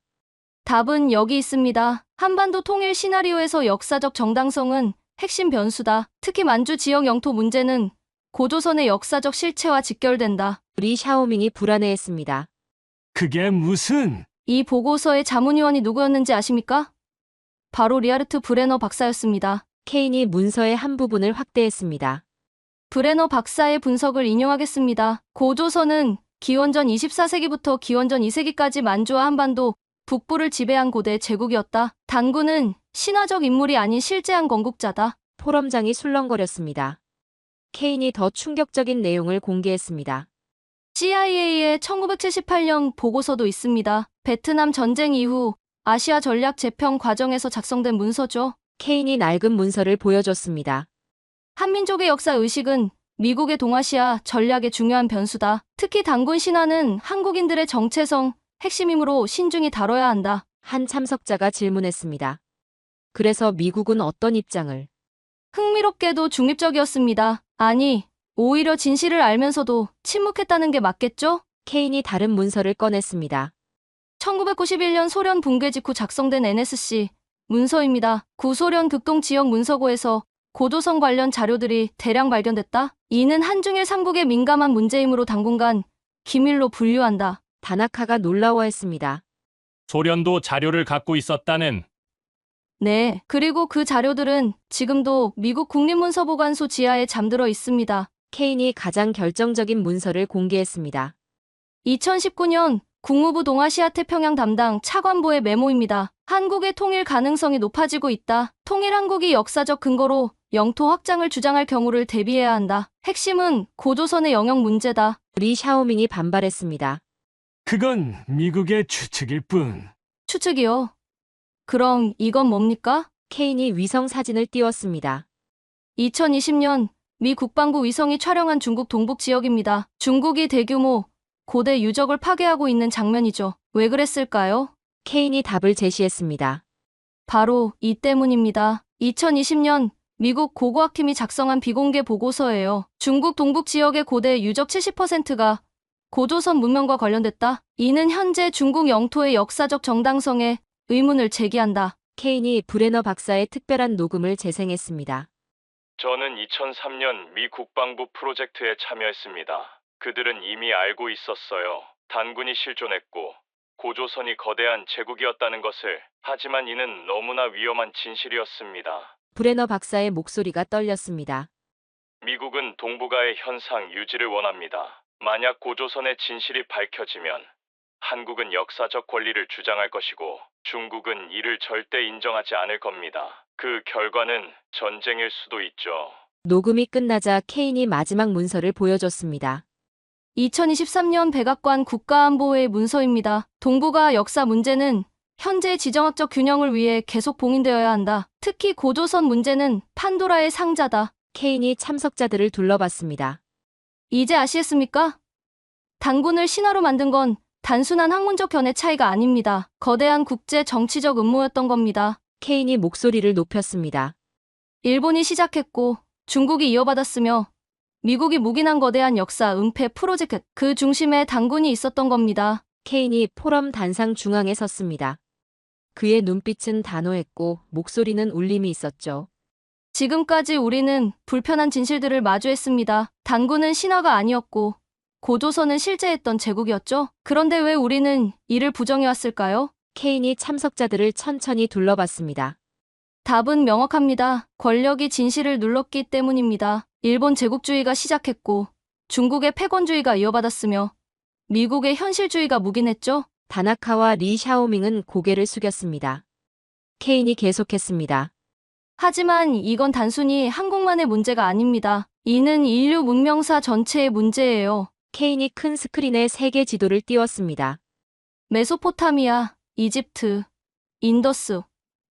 답은 여기 있습니다. 한반도 통일 시나리오에서 역사적 정당성은 핵심 변수다. 특히 만주 지역 영토 문제는 고조선의 역사적 실체와 직결된다. 리 샤오밍이 불안해했습니다. 그게 무슨... 이 보고서의 자문위원이 누구였는지 아십니까? 바로 리하르트 브레너 박사였습니다. 케인이 문서의 한 부분을 확대했습니다. 브레너 박사의 분석을 인용하겠습니다. 고조선은 기원전 24세기부터 기원전 2세기까지 만주와 한반도 북부를 지배한 고대 제국이었다. 단군은 신화적 인물이 아닌 실제한 건국자다. 포럼장이 술렁거렸습니다. 케인이 더 충격적인 내용을 공개했습니다. CIA의 1978년 보고서도 있습니다. 베트남 전쟁 이후 아시아 전략 재평 과정에서 작성된 문서죠. 케인이 낡은 문서를 보여줬습니다. 한민족의 역사 의식은 미국의 동아시아 전략의 중요한 변수다. 특히 단군 신화는 한국인들의 정체성, 핵심이므로 신중히 다뤄야 한다. 한 참석자가 질문했습니다. 그래서 미국은 어떤 입장을? 흥미롭게도 중립적이었습니다. 아니, 오히려 진실을 알면서도 침묵했다는 게 맞겠죠? 케인이 다른 문서를 꺼냈습니다. 1991년 소련 붕괴 직후 작성된 NSC 문서입니다. 구소련 극동 지역 문서고에서 고조선 관련 자료들이 대량 발견됐다. 이는 한중일 삼국의 민감한 문제이므로 당분간 기밀로 분류한다. 다나카가 놀라워했습니다. 소련도 자료를 갖고 있었다는 네, 그리고 그 자료들은 지금도 미국 국립문서보관소 지하에 잠들어 있습니다. 케인이 가장 결정적인 문서를 공개했습니다. 2019년 국무부 동아시아 태평양 담당 차관보의 메모입니다. 한국의 통일 가능성이 높아지고 있다. 통일 한국이 역사적 근거로 영토 확장을 주장할 경우를 대비해야 한다. 핵심은 고조선의 영역 문제다. 리 샤오밍이 반발했습니다. 그건 미국의 추측일 뿐. 추측이요. 그럼 이건 뭡니까? 케인이 위성 사진을 띄웠습니다. 2020년 미 국방부 위성이 촬영한 중국 동북 지역입니다. 중국이 대규모 고대 유적을 파괴하고 있는 장면이죠. 왜 그랬을까요? 케인이 답을 제시했습니다. 바로 이 때문입니다. 2020년 미국 고고학팀이 작성한 비공개 보고서예요. 중국 동북 지역의 고대 유적 70%가 고조선 문명과 관련됐다. 이는 현재 중국 영토의 역사적 정당성에 의문을 제기한다. 케인이 브레너 박사의 특별한 녹음을 재생했습니다. 저는 2003년 미 국방부 프로젝트에 참여했습니다. 그들은 이미 알고 있었어요. 단군이 실존했고 고조선이 거대한 제국이었다는 것을. 하지만 이는 너무나 위험한 진실이었습니다. 브레너 박사의 목소리가 떨렸습니다. 미국은 동북아의 현상 유지를 원합니다. 만약 고조선의 진실이 밝혀지면 한국은 역사적 권리를 주장할 것이고 중국은 이를 절대 인정하지 않을 겁니다. 그 결과는 전쟁일 수도 있죠. 녹음이 끝나자 케인이 마지막 문서를 보여줬습니다. 2023년 백악관 국가안보회의 문서입니다. 동북아 역사 문제는 현재의 지정학적 균형을 위해 계속 봉인되어야 한다. 특히 고조선 문제는 판도라의 상자다. 케인이 참석자들을 둘러봤습니다. 이제 아시겠습니까? 단군을 신하로 만든 건 단순한 학문적 견해 차이가 아닙니다. 거대한 국제 정치적 음모였던 겁니다. 케인이 목소리를 높였습니다. 일본이 시작했고 중국이 이어받았으며 미국이 묵인한 거대한 역사 은폐 프로젝트 그 중심에 단군이 있었던 겁니다. 케인이 포럼 단상 중앙에 섰습니다. 그의 눈빛은 단호했고 목소리는 울림이 있었죠. 지금까지 우리는 불편한 진실들을 마주했습니다. 단군은 신화가 아니었고 고조선은 실제했던 제국이었죠. 그런데 왜 우리는 이를 부정해왔을까요? 케인이 참석자들을 천천히 둘러봤습니다. 답은 명확합니다. 권력이 진실을 눌렀기 때문입니다. 일본 제국주의가 시작했고 중국의 패권주의가 이어받았으며 미국의 현실주의가 묵인했죠. 다나카와 리 샤오밍은 고개를 숙였습니다. 케인이 계속했습니다. 하지만 이건 단순히 한국만의 문제가 아닙니다. 이는 인류 문명사 전체의 문제예요. 케인이 큰 스크린에 세계 지도를 띄웠습니다. 메소포타미아, 이집트, 인더스,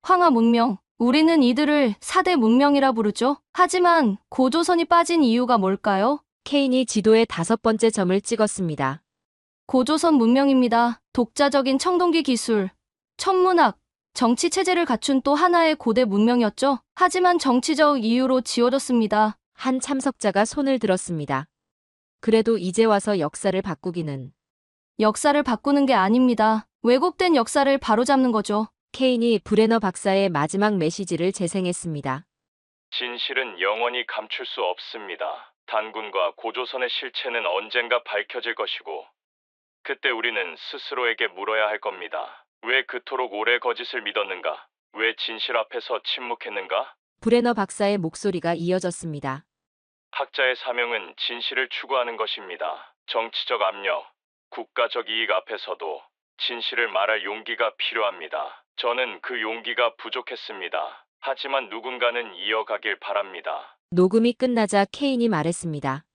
황하 문명. 우리는 이들을 4대 문명이라 부르죠. 하지만 고조선이 빠진 이유가 뭘까요? 케인이 지도의 5번째 점을 찍었습니다. 고조선 문명입니다. 독자적인 청동기 기술, 천문학, 정치 체제를 갖춘 또 하나의 고대 문명이었죠. 하지만 정치적 이유로 지워졌습니다. 한 참석자가 손을 들었습니다. 그래도 이제 와서 역사를 바꾸기는. 역사를 바꾸는 게 아닙니다. 왜곡된 역사를 바로잡는 거죠. 케인이 브레너 박사의 마지막 메시지를 재생했습니다. 진실은 영원히 감출 수 없습니다. 단군과 고조선의 실체는 언젠가 밝혀질 것이고 그때 우리는 스스로에게 물어야 할 겁니다. 왜 그토록 오래 거짓을 믿었는가? 왜 진실 앞에서 침묵했는가? 브레너 박사의 목소리가 이어졌습니다. 학자의 사명은 진실을 추구하는 것입니다. 정치적 압력, 국가적 이익 앞에서도 진실을 말할 용기가 필요합니다. 저는 그 용기가 부족했습니다. 하지만 누군가는 이어가길 바랍니다. 녹음이 끝나자 케인이 말했습니다.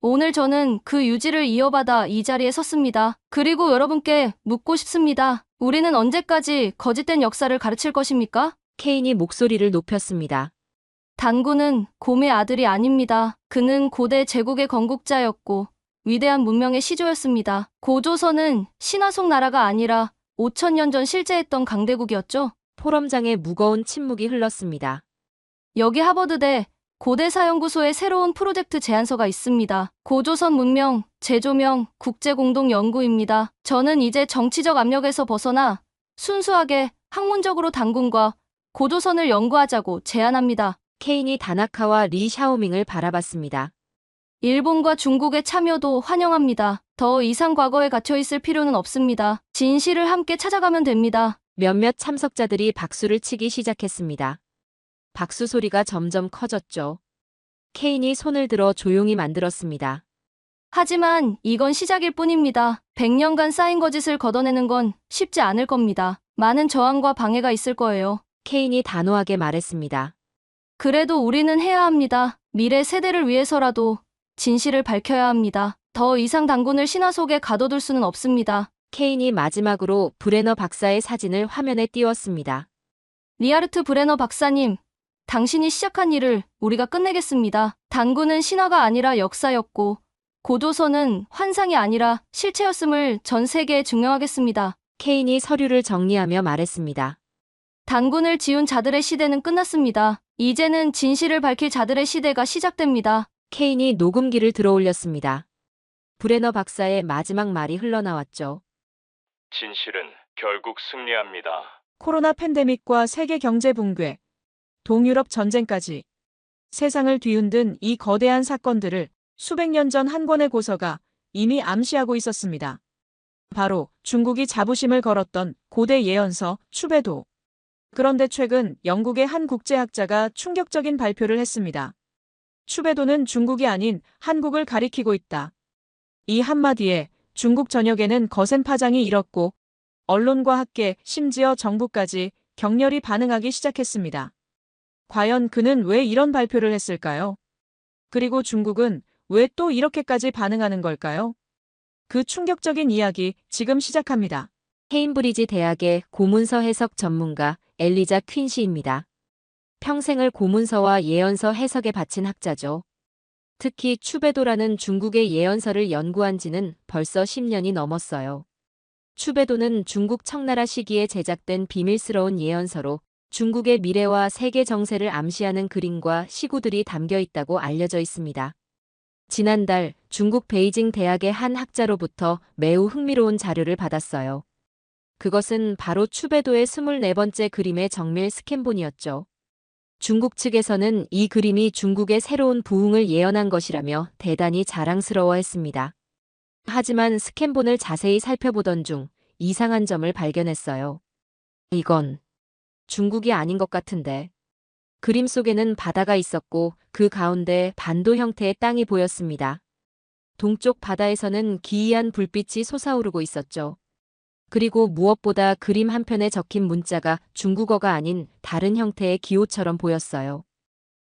오늘 저는 그 유지를 이어받아 이 자리에 섰습니다. 그리고 여러분께 묻고 싶습니다. 우리는 언제까지 거짓된 역사를 가르칠 것입니까? 케인이 목소리를 높였습니다. 단군은 곰의 아들이 아닙니다. 그는 고대 제국의 건국자였고 위대한 문명의 시조였습니다. 고조선은 신화 속 나라가 아니라 5,000년 전 실제했던 강대국이었죠. 포럼장에 무거운 침묵이 흘렀습니다. 여기 하버드대 고대사연구소의 새로운 프로젝트 제안서가 있습니다. 고조선 문명, 재조명, 국제공동연구입니다. 저는 이제 정치적 압력에서 벗어나 순수하게 학문적으로 단군과 고조선을 연구하자고 제안합니다. 케인이 다나카와 리 샤오밍을 바라봤습니다. 일본과 중국의 참여도 환영합니다. 더 이상 과거에 갇혀있을 필요는 없습니다. 진실을 함께 찾아가면 됩니다. 몇몇 참석자들이 박수를 치기 시작했습니다. 박수 소리가 점점 커졌죠. 케인이 손을 들어 조용히 만들었습니다. 하지만 이건 시작일 뿐입니다. 100년간 쌓인 거짓을 걷어내는 건 쉽지 않을 겁니다. 많은 저항과 방해가 있을 거예요. 케인이 단호하게 말했습니다. 그래도 우리는 해야 합니다. 미래 세대를 위해서라도 진실을 밝혀야 합니다. 더 이상 단군을 신화 속에 가둬둘 수는 없습니다. 케인이 마지막으로 브레너 박사의 사진을 화면에 띄웠습니다. 리하르트 브레너 박사님, 당신이 시작한 일을 우리가 끝내겠습니다. 단군은 신화가 아니라 역사였고 고조선은 환상이 아니라 실체였음을 전 세계에 증명하겠습니다. 케인이 서류를 정리하며 말했습니다. 단군을 지운 자들의 시대는 끝났습니다. 이제는 진실을 밝힐 자들의 시대가 시작됩니다. 케인이 녹음기를 들어올렸습니다. 브레너 박사의 마지막 말이 흘러나왔죠. 진실은 결국 승리합니다. 코로나 팬데믹과 세계 경제 붕괴, 동유럽 전쟁까지 세상을 뒤흔든 이 거대한 사건들을 수백 년 전 한 권의 고서가 이미 암시하고 있었습니다. 바로 중국이 자부심을 걸었던 고대 예언서 추배도. 그런데 최근 영국의 한 국제학자가 충격적인 발표를 했습니다. 추배도는 중국이 아닌 한국을 가리키고 있다. 이 한마디에 중국 전역에는 거센 파장이 일었고 언론과 학계, 심지어 정부까지 격렬히 반응하기 시작했습니다. 과연 그는 왜 이런 발표를 했을까요? 그리고 중국은 왜 또 이렇게까지 반응하는 걸까요? 그 충격적인 이야기 지금 시작합니다. 케임브리지 대학의 고문서 해석 전문가 엘리자 퀸시입니다. 평생을 고문서와 예언서 해석에 바친 학자죠. 특히 추배도라는 중국의 예언서를 연구한 지는 벌써 10년이 넘었어요. 추배도는 중국 청나라 시기에 제작된 비밀스러운 예언서로 중국의 미래와 세계 정세를 암시하는 그림과 시구들이 담겨 있다고 알려져 있습니다. 지난달 중국 베이징 대학의 한 학자로부터 매우 흥미로운 자료를 받았어요. 그것은 바로 추배도의 24번째 그림의 정밀 스캔본이었죠. 중국 측에서는 이 그림이 중국의 새로운 부흥을 예언한 것이라며 대단히 자랑스러워했습니다. 하지만 스캔본을 자세히 살펴보던 중 이상한 점을 발견했어요. 이건 중국이 아닌 것 같은데. 그림 속에는 바다가 있었고 그 가운데 반도 형태의 땅이 보였습니다. 동쪽 바다에서는 기이한 불빛이 솟아오르고 있었죠. 그리고 무엇보다 그림 한편에 적힌 문자가 중국어가 아닌 다른 형태의 기호처럼 보였어요.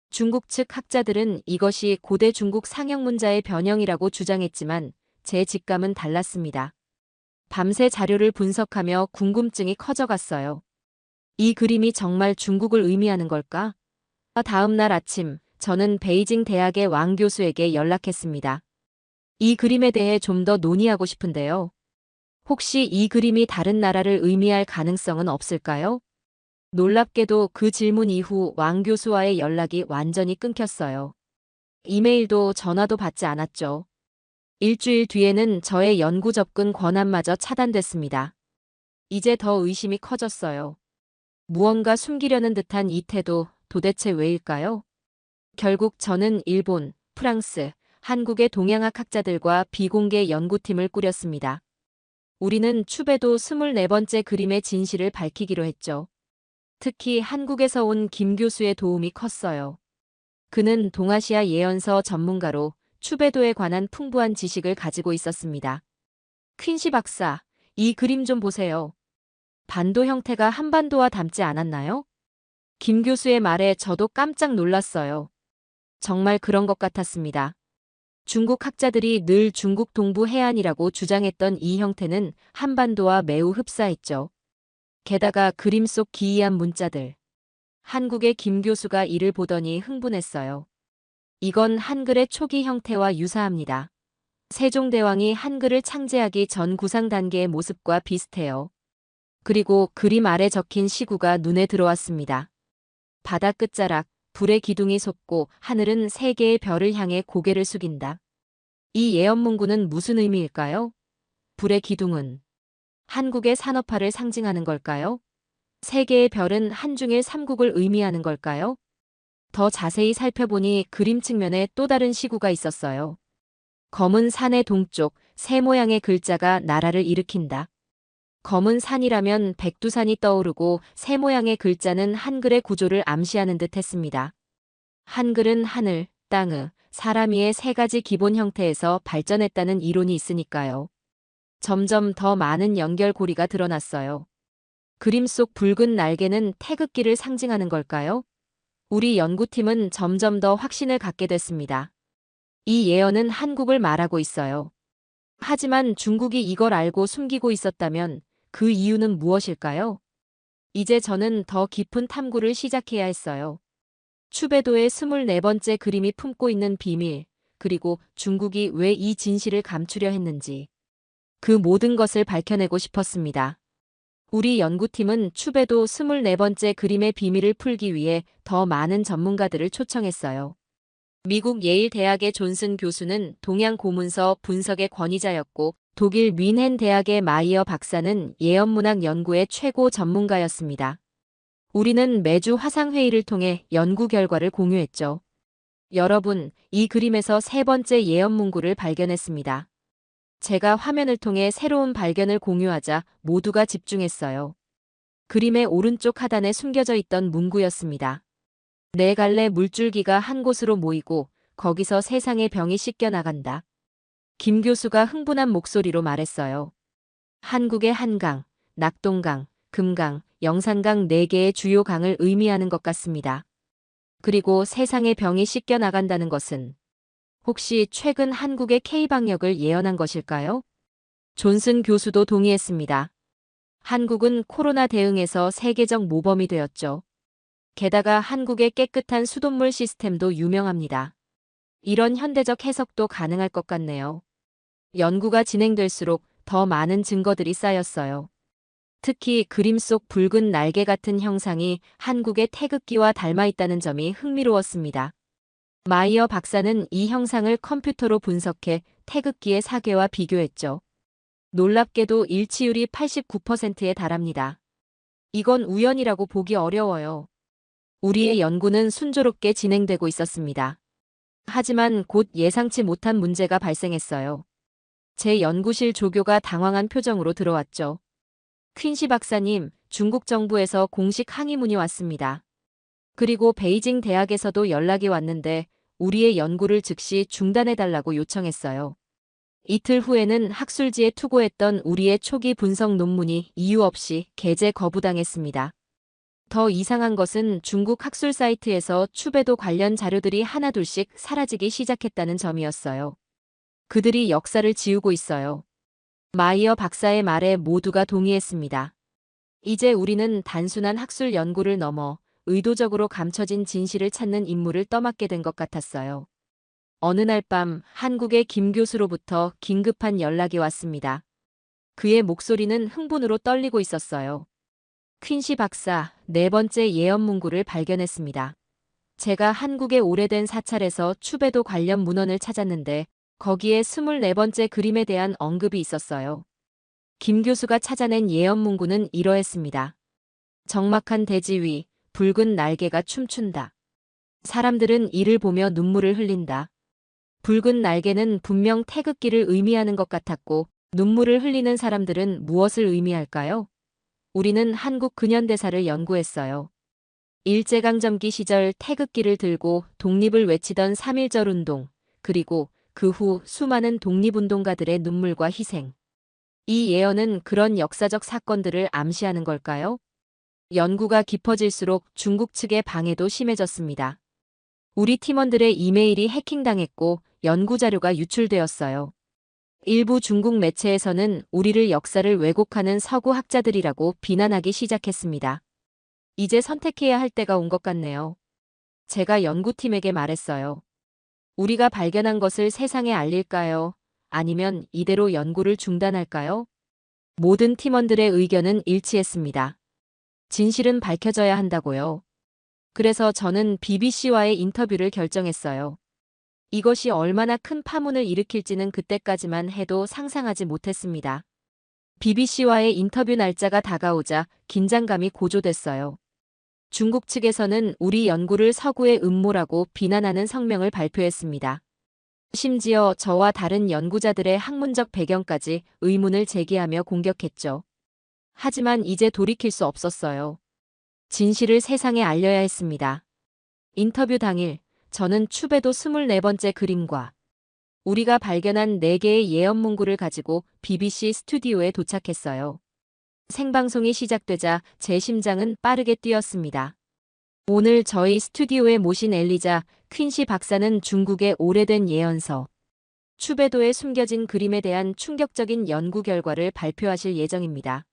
중국 측 학자들은 이것이 고대 중국 상형 문자의 변형이라고 주장했지만 제 직감은 달랐습니다. 밤새 자료를 분석하며 궁금증이 커져갔어요. 이 그림이 정말 중국을 의미하는 걸까? 다음 날 아침, 저는 베이징 대학의 왕 교수에게 연락했습니다. 이 그림에 대해 좀 더 논의하고 싶은데요. 혹시 이 그림이 다른 나라를 의미할 가능성은 없을까요? 놀랍게도 그 질문 이후 왕 교수와의 연락이 완전히 끊겼어요. 이메일도 전화도 받지 않았죠. 일주일 뒤에는 저의 연구 접근 권한마저 차단됐습니다. 이제 더 의심이 커졌어요. 무언가 숨기려는 듯한 이 태도 도대체 왜일까요? 결국 저는 일본, 프랑스, 한국의 동양학 학자들과 비공개 연구팀을 꾸렸습니다. 우리는 추배도 24번째 그림의 진실을 밝히기로 했죠. 특히 한국에서 온 김 교수의 도움이 컸어요. 그는 동아시아 예언서 전문가로 추배도에 관한 풍부한 지식을 가지고 있었습니다. 퀸시 박사, 이 그림 좀 보세요. 반도 형태가 한반도와 닮지 않았나요? 김 교수의 말에 저도 깜짝 놀랐어요. 정말 그런 것 같았습니다. 중국 학자들이 늘 중국 동부 해안이라고 주장했던 이 형태는 한반도와 매우 흡사했죠. 게다가 그림 속 기이한 문자들. 한국의 김 교수가 이를 보더니 흥분했어요. 이건 한글의 초기 형태와 유사합니다. 세종대왕이 한글을 창제하기 전 구상 단계의 모습과 비슷해요. 그리고 그림 아래 적힌 시구가 눈에 들어왔습니다. 바다 끝자락, 불의 기둥이 솟고 하늘은 세 개의 별을 향해 고개를 숙인다. 이 예언 문구는 무슨 의미일까요? 불의 기둥은 한국의 산업화를 상징하는 걸까요? 세 개의 별은 한중일 삼국을 의미하는 걸까요? 더 자세히 살펴보니 그림 측면에 또 다른 시구가 있었어요. 검은 산의 동쪽, 새 모양의 글자가 나라를 일으킨다. 검은 산이라면 백두산이 떠오르고 새 모양의 글자는 한글의 구조를 암시하는 듯 했습니다. 한글은 하늘, 땅, 사람이의 세 가지 기본 형태에서 발전했다는 이론이 있으니까요. 점점 더 많은 연결고리가 드러났어요. 그림 속 붉은 날개는 태극기를 상징하는 걸까요? 우리 연구팀은 점점 더 확신을 갖게 됐습니다. 이 예언은 한국을 말하고 있어요. 하지만 중국이 이걸 알고 숨기고 있었다면 그 이유는 무엇일까요? 이제 저는 더 깊은 탐구를 시작해야 했어요. 추배도의 24번째 그림이 품고 있는 비밀, 그리고 중국이 왜 이 진실을 감추려 했는지. 그 모든 것을 밝혀내고 싶었습니다. 우리 연구팀은 추배도 24번째 그림의 비밀을 풀기 위해 더 많은 전문가들을 초청했어요. 미국 예일 대학의 존슨 교수는 동양 고문서 분석의 권위자였고 독일 뮌헨 대학의 마이어 박사는 예언문학 연구의 최고 전문가였습니다. 우리는 매주 화상회의를 통해 연구 결과를 공유했죠. 여러분, 이 그림에서 세 번째 예언 문구를 발견했습니다. 제가 화면을 통해 새로운 발견을 공유하자 모두가 집중했어요. 그림의 오른쪽 하단에 숨겨져 있던 문구였습니다. 네 갈래 물줄기가 한 곳으로 모이고 거기서 세상의 병이 씻겨나간다. 김 교수가 흥분한 목소리로 말했어요. 한국의 한강, 낙동강, 금강, 영산강 4개의 주요 강을 의미하는 것 같습니다. 그리고 세상의 병이 씻겨나간다는 것은 혹시 최근 한국의 K방역을 예언한 것일까요? 존슨 교수도 동의했습니다. 한국은 코로나 대응에서 세계적 모범이 되었죠. 게다가 한국의 깨끗한 수돗물 시스템도 유명합니다. 이런 현대적 해석도 가능할 것 같네요. 연구가 진행될수록 더 많은 증거들이 쌓였어요. 특히 그림 속 붉은 날개 같은 형상이 한국의 태극기와 닮아 있다는 점이 흥미로웠습니다. 마이어 박사는 이 형상을 컴퓨터로 분석해 태극기의 사괴와 비교했죠. 놀랍게도 일치율이 89%에 달합니다. 이건 우연이라고 보기 어려워요. 우리의 연구는 순조롭게 진행되고 있었습니다. 하지만 곧 예상치 못한 문제가 발생했어요. 제 연구실 조교가 당황한 표정으로 들어왔죠. 퀸시 박사님, 중국 정부에서 공식 항의문이 왔습니다. 그리고 베이징 대학에서도 연락이 왔는데 우리의 연구를 즉시 중단해달라고 요청했어요. 이틀 후에는 학술지에 투고했던 우리의 초기 분석 논문이 이유 없이 게재 거부당했습니다. 더 이상한 것은 중국 학술 사이트에서 추배도 관련 자료들이 하나둘씩 사라지기 시작했다는 점이었어요. 그들이 역사를 지우고 있어요. 마이어 박사의 말에 모두가 동의했습니다. 이제 우리는 단순한 학술 연구를 넘어 의도적으로 감춰진 진실을 찾는 임무를 떠맡게 된 것 같았어요. 어느 날 밤 한국의 김 교수로부터 긴급한 연락이 왔습니다. 그의 목소리는 흥분으로 떨리고 있었어요. 퀸시 박사, 4번째 예언 문구를 발견했습니다. 제가 한국의 오래된 사찰에서 추배도 관련 문헌을 찾았는데 거기에 24번째 그림에 대한 언급이 있었어요. 김 교수가 찾아낸 예언 문구는 이러했습니다. 적막한 대지 위, 붉은 날개가 춤춘다. 사람들은 이를 보며 눈물을 흘린다. 붉은 날개는 분명 태극기를 의미하는 것 같았고 눈물을 흘리는 사람들은 무엇을 의미할까요? 우리는 한국 근현대사를 연구했어요. 일제강점기 시절 태극기를 들고 독립을 외치던 3.1절 운동, 그리고 그 후 수많은 독립운동가들의 눈물과 희생. 이 예언은 그런 역사적 사건들을 암시하는 걸까요? 연구가 깊어질수록 중국 측의 방해도 심해졌습니다. 우리 팀원들의 이메일이 해킹당했고 연구자료가 유출되었어요. 일부 중국 매체에서는 우리를 역사를 왜곡하는 서구 학자들이라고 비난하기 시작했습니다. 이제 선택해야 할 때가 온 것 같네요. 제가 연구팀에게 말했어요. 우리가 발견한 것을 세상에 알릴까요? 아니면 이대로 연구를 중단할까요? 모든 팀원들의 의견은 일치했습니다. 진실은 밝혀져야 한다고요. 그래서 저는 BBC와의 인터뷰를 결정했어요. 이것이 얼마나 큰 파문을 일으킬지는 그때까지만 해도 상상하지 못했습니다. BBC와의 인터뷰 날짜가 다가오자 긴장감이 고조됐어요. 중국 측에서는 우리 연구를 서구의 음모라고 비난하는 성명을 발표했습니다. 심지어 저와 다른 연구자들의 학문적 배경까지 의문을 제기하며 공격했죠. 하지만 이제 돌이킬 수 없었어요. 진실을 세상에 알려야 했습니다. 인터뷰 당일, 저는 추배도 24번째 그림과 우리가 발견한 4개의 예언 문구를 가지고 BBC 스튜디오에 도착했어요. 생방송이 시작되자 제 심장은 빠르게 뛰었습니다. 오늘 저희 스튜디오에 모신 엘리자 퀸시 박사는 중국의 오래된 예언서, 추배도에 숨겨진 그림에 대한 충격적인 연구 결과를 발표하실 예정입니다.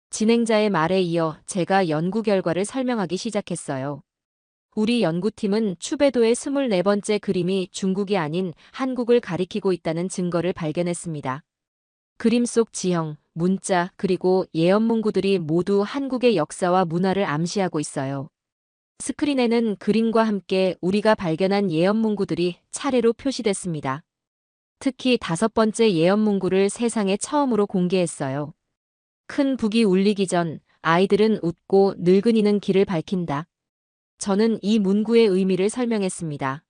진행자의 말에 이어 제가 연구 결과를 설명하기 시작했어요. 우리 연구팀은 추배도의 24번째 그림이 중국이 아닌 한국을 가리키고 있다는 증거를 발견했습니다. 그림 속 지형, 문자, 그리고 예언 문구들이 모두 한국의 역사와 문화를 암시하고 있어요. 스크린에는 그림과 함께 우리가 발견한 예언 문구들이 차례로 표시됐습니다. 특히 5번째 예언 문구를 세상에 처음으로 공개했어요. 큰 북이 울리기 전 아이들은 웃고 늙은이는 길을 밝힌다. 저는 이 문구의 의미를 설명했습니다.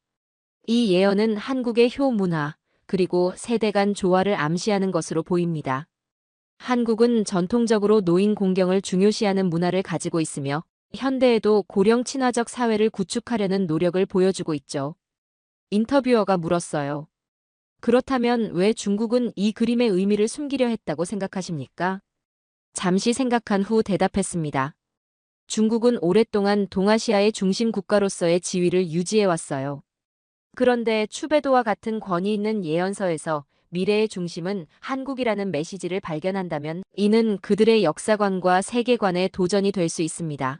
이 예언은 한국의 효 문화, 그리고 세대 간 조화를 암시하는 것으로 보입니다. 한국은 전통적으로 노인 공경을 중요시하는 문화를 가지고 있으며 현대에도 고령 친화적 사회를 구축하려는 노력을 보여주고 있죠. 인터뷰어가 물었어요. 그렇다면 왜 중국은 이 그림의 의미를 숨기려 했다고 생각하십니까? 잠시 생각한 후 대답했습니다. 중국은 오랫동안 동아시아의 중심 국가로서의 지위를 유지해왔어요. 그런데 추배도와 같은 권위 있는 예언서에서 미래의 중심은 한국이라는 메시지를 발견한다면 이는 그들의 역사관과 세계관의 도전이 될 수 있습니다.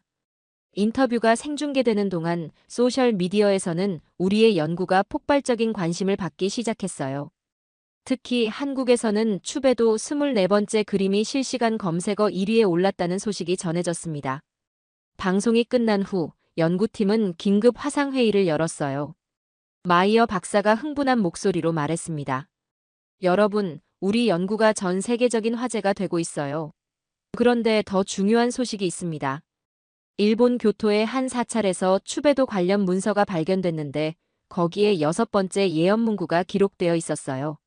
인터뷰가 생중계되는 동안 소셜미디어에서는 우리의 연구가 폭발적인 관심을 받기 시작했어요. 특히 한국에서는 추배도 24번째 그림이 실시간 검색어 1위에 올랐다는 소식이 전해졌습니다. 방송이 끝난 후 연구팀은 긴급 화상회의를 열었어요. 마이어 박사가 흥분한 목소리로 말했습니다. 여러분, 우리 연구가 전 세계적인 화제가 되고 있어요. 그런데 더 중요한 소식이 있습니다. 일본 교토의 한 사찰에서 추배도 관련 문서가 발견됐는데 거기에 6번째 예언 문구가 기록되어 있었어요.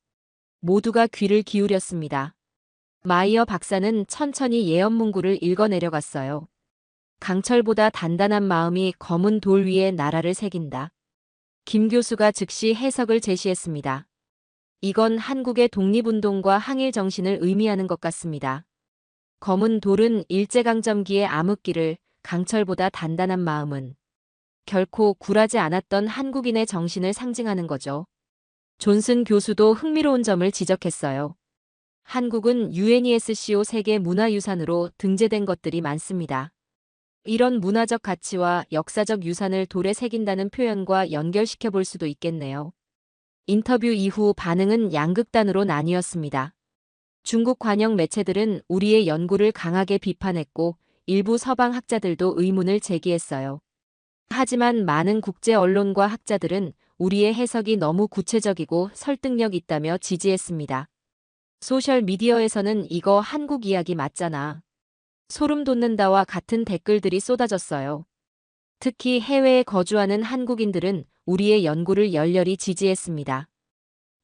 모두가 귀를 기울였습니다. 마이어 박사는 천천히 예언 문구를 읽어 내려갔어요. 강철보다 단단한 마음이 검은 돌 위에 나라를 새긴다. 김 교수가 즉시 해석을 제시했습니다. 이건 한국의 독립운동과 항일 정신을 의미하는 것 같습니다. 검은 돌은 일제강점기의 암흑기를, 강철보다 단단한 마음은 결코 굴하지 않았던 한국인의 정신을 상징하는 거죠. 존슨 교수도 흥미로운 점을 지적했어요. 한국은 UNESCO 세계 문화유산으로 등재된 것들이 많습니다. 이런 문화적 가치와 역사적 유산을 돌에 새긴다는 표현과 연결시켜 볼 수도 있겠네요. 인터뷰 이후 반응은 양극단으로 나뉘었습니다. 중국 관영 매체들은 우리의 연구를 강하게 비판했고 일부 서방 학자들도 의문을 제기했어요. 하지만 많은 국제 언론과 학자들은 우리의 해석이 너무 구체적이고 설득력 있다며 지지했습니다. 소셜미디어에서는 이거 한국 이야기 맞잖아. 소름 돋는다와 같은 댓글들이 쏟아졌어요. 특히 해외에 거주하는 한국인들은 우리의 연구를 열렬히 지지했습니다.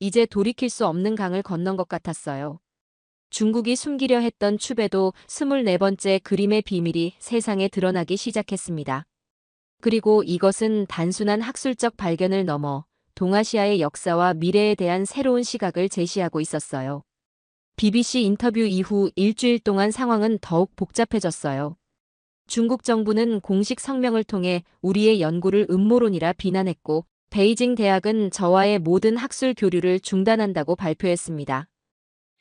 이제 돌이킬 수 없는 강을 건넌 것 같았어요. 중국이 숨기려 했던 추배도 24번째 그림의 비밀이 세상에 드러나기 시작했습니다. 그리고 이것은 단순한 학술적 발견을 넘어 동아시아의 역사와 미래에 대한 새로운 시각을 제시하고 있었어요. BBC 인터뷰 이후 일주일 동안 상황은 더욱 복잡해졌어요. 중국 정부는 공식 성명을 통해 우리의 연구를 음모론이라 비난했고 베이징 대학은 저와의 모든 학술 교류를 중단한다고 발표했습니다.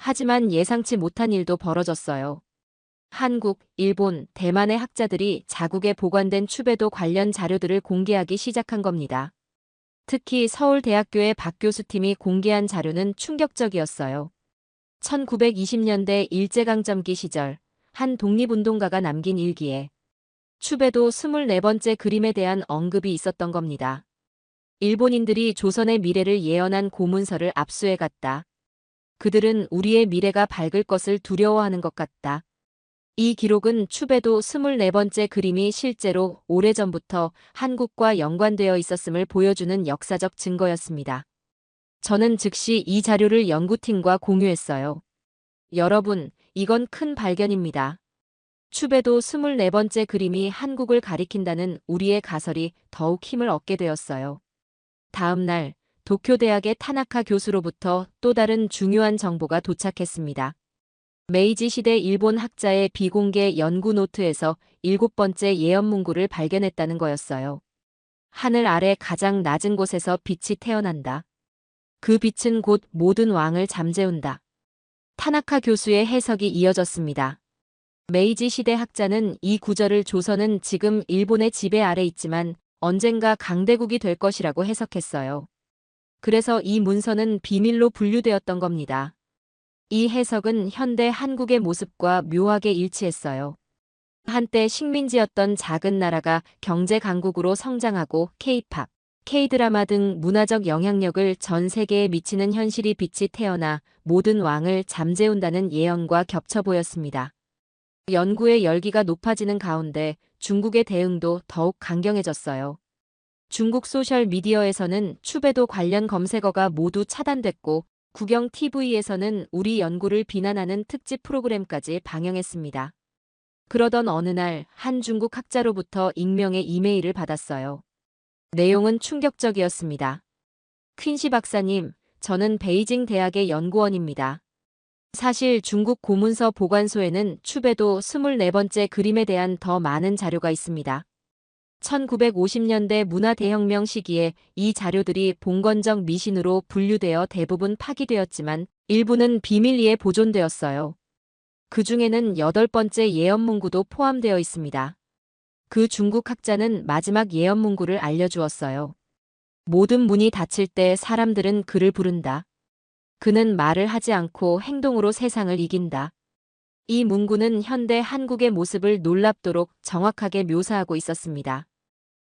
하지만 예상치 못한 일도 벌어졌어요. 한국, 일본, 대만의 학자들이 자국에 보관된 추배도 관련 자료들을 공개하기 시작한 겁니다. 특히 서울대학교의 박 교수팀이 공개한 자료는 충격적이었어요. 1920년대 일제강점기 시절 한 독립운동가가 남긴 일기에 추배도 24번째 그림에 대한 언급이 있었던 겁니다. 일본인들이 조선의 미래를 예언한 고문서를 압수해 갔다. 그들은 우리의 미래가 밝을 것을 두려워하는 것 같다. 이 기록은 추배도 24번째 그림이 실제로 오래전부터 한국과 연관되어 있었음을 보여주는 역사적 증거였습니다. 저는 즉시 이 자료를 연구팀과 공유했어요. 여러분, 이건 큰 발견입니다. 추배도 24번째 그림이 한국을 가리킨다는 우리의 가설이 더욱 힘을 얻게 되었어요. 다음 날, 도쿄대학의 타나카 교수로부터 또 다른 중요한 정보가 도착했습니다. 메이지 시대 일본 학자의 비공개 연구 노트에서 7번째 예언 문구를 발견했다는 거였어요. 하늘 아래 가장 낮은 곳에서 빛이 태어난다. 그 빛은 곧 모든 왕을 잠재운다. 타나카 교수의 해석이 이어졌습니다. 메이지 시대 학자는 이 구절을 조선은 지금 일본의 지배 아래 있지만 언젠가 강대국이 될 것이라고 해석했어요. 그래서 이 문서는 비밀로 분류되었던 겁니다. 이 해석은 현대 한국의 모습과 묘하게 일치했어요. 한때 식민지였던 작은 나라가 경제 강국으로 성장하고 K-팝, K-드라마 등 문화적 영향력을 전 세계에 미치는 현실이 빛이 태어나 모든 왕을 잠재운다는 예언과 겹쳐 보였습니다. 연구의 열기가 높아지는 가운데 중국의 대응도 더욱 강경해졌어요. 중국 소셜미디어에서는 추배도 관련 검색어가 모두 차단됐고 국영 TV에서는 우리 연구를 비난하는 특집 프로그램까지 방영했습니다. 그러던 어느 날 한 중국 학자로부터 익명의 이메일을 받았어요. 내용은 충격적이었습니다. 퀸시 박사님, 저는 베이징 대학의 연구원입니다. 사실 중국 고문서 보관소에는 추배도 24번째 그림에 대한 더 많은 자료가 있습니다. 1950년대 문화대혁명 시기에 이 자료들이 봉건적 미신으로 분류되어 대부분 파기되었지만 일부는 비밀리에 보존되었어요. 그 중에는 8번째 예언문구도 포함되어 있습니다. 그 중국 학자는 마지막 예언문구를 알려주었어요. 모든 문이 닫힐 때 사람들은 그를 부른다. 그는 말을 하지 않고 행동으로 세상을 이긴다. 이 문구는 현대 한국의 모습을 놀랍도록 정확하게 묘사하고 있었습니다.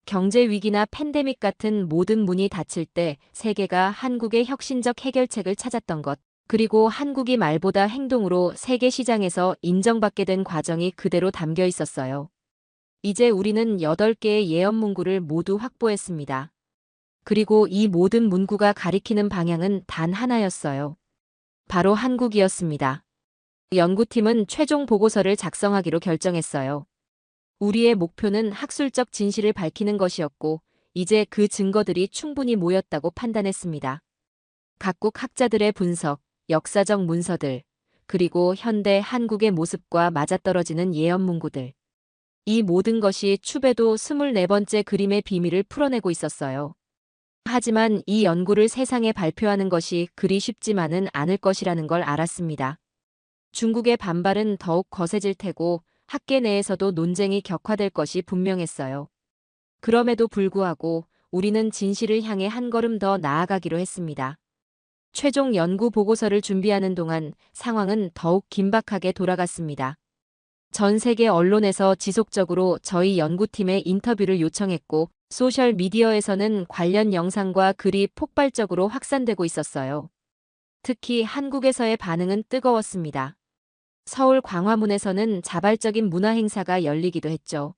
경제 위기나 팬데믹 같은 모든 문이 닫힐 때 세계가 한국의 혁신적 해결책을 찾았던 것, 그리고 한국이 말보다 행동으로 세계 시장에서 인정받게 된 과정이 그대로 담겨 있었어요. 이제 우리는 8개의 예언 문구를 모두 확보했습니다. 그리고 이 모든 문구가 가리키는 방향은 단 하나였어요. 바로 한국이었습니다. 연구팀은 최종 보고서를 작성하기로 결정했어요. 우리의 목표는 학술적 진실을 밝히는 것이었고, 이제 그 증거들이 충분히 모였다고 판단했습니다. 각국 학자들의 분석, 역사적 문서들, 그리고 현대 한국의 모습과 맞아떨어지는 예언 문구들. 이 모든 것이 추배도 24번째 그림의 비밀을 풀어내고 있었어요. 하지만 이 연구를 세상에 발표하는 것이 그리 쉽지만은 않을 것이라는 걸 알았습니다. 중국의 반발은 더욱 거세질 테고 학계 내에서도 논쟁이 격화될 것이 분명했어요. 그럼에도 불구하고 우리는 진실을 향해 한 걸음 더 나아가기로 했습니다. 최종 연구 보고서를 준비하는 동안 상황은 더욱 긴박하게 돌아갔습니다. 전 세계 언론에서 지속적으로 저희 연구팀의 인터뷰를 요청했고, 소셜 미디어에서는 관련 영상과 글이 폭발적으로 확산되고 있었어요. 특히 한국에서의 반응은 뜨거웠습니다. 서울 광화문에서는 자발적인 문화 행사가 열리기도 했죠.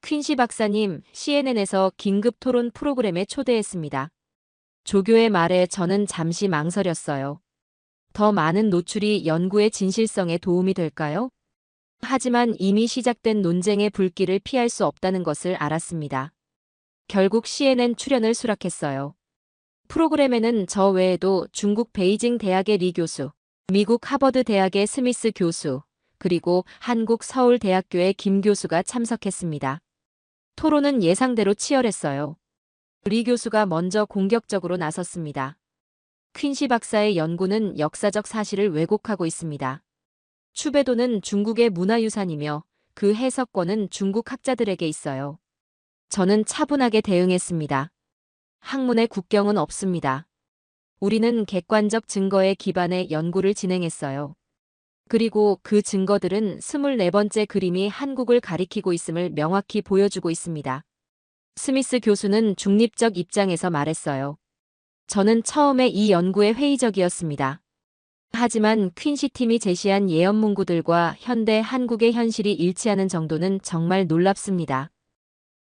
퀸시 박사님, CNN에서 긴급 토론 프로그램에 초대했습니다. 조교의 말에 저는 잠시 망설였어요. 더 많은 노출이 연구의 진실성에 도움이 될까요? 하지만 이미 시작된 논쟁의 불길을 피할 수 없다는 것을 알았습니다. 결국 CNN 출연을 수락했어요. 프로그램에는 저 외에도 중국 베이징 대학의 리 교수, 미국 하버드 대학의 스미스 교수, 그리고 한국 서울대학교의 김 교수가 참석했습니다. 토론은 예상대로 치열했어요. 리 교수가 먼저 공격적으로 나섰습니다. 퀸시 박사의 연구는 역사적 사실을 왜곡하고 있습니다. 추배도는 중국의 문화유산이며 그 해석권은 중국 학자들에게 있어요. 저는 차분하게 대응했습니다. 학문의 국경은 없습니다. 우리는 객관적 증거에 기반해 연구를 진행했어요. 그리고 그 증거들은 24번째 그림이 한국을 가리키고 있음을 명확히 보여주고 있습니다. 스미스 교수는 중립적 입장에서 말했어요. 저는 처음에 이 연구에 회의적이었습니다. 하지만 퀸시 팀이 제시한 예언 문구들과 현대 한국의 현실이 일치하는 정도는 정말 놀랍습니다.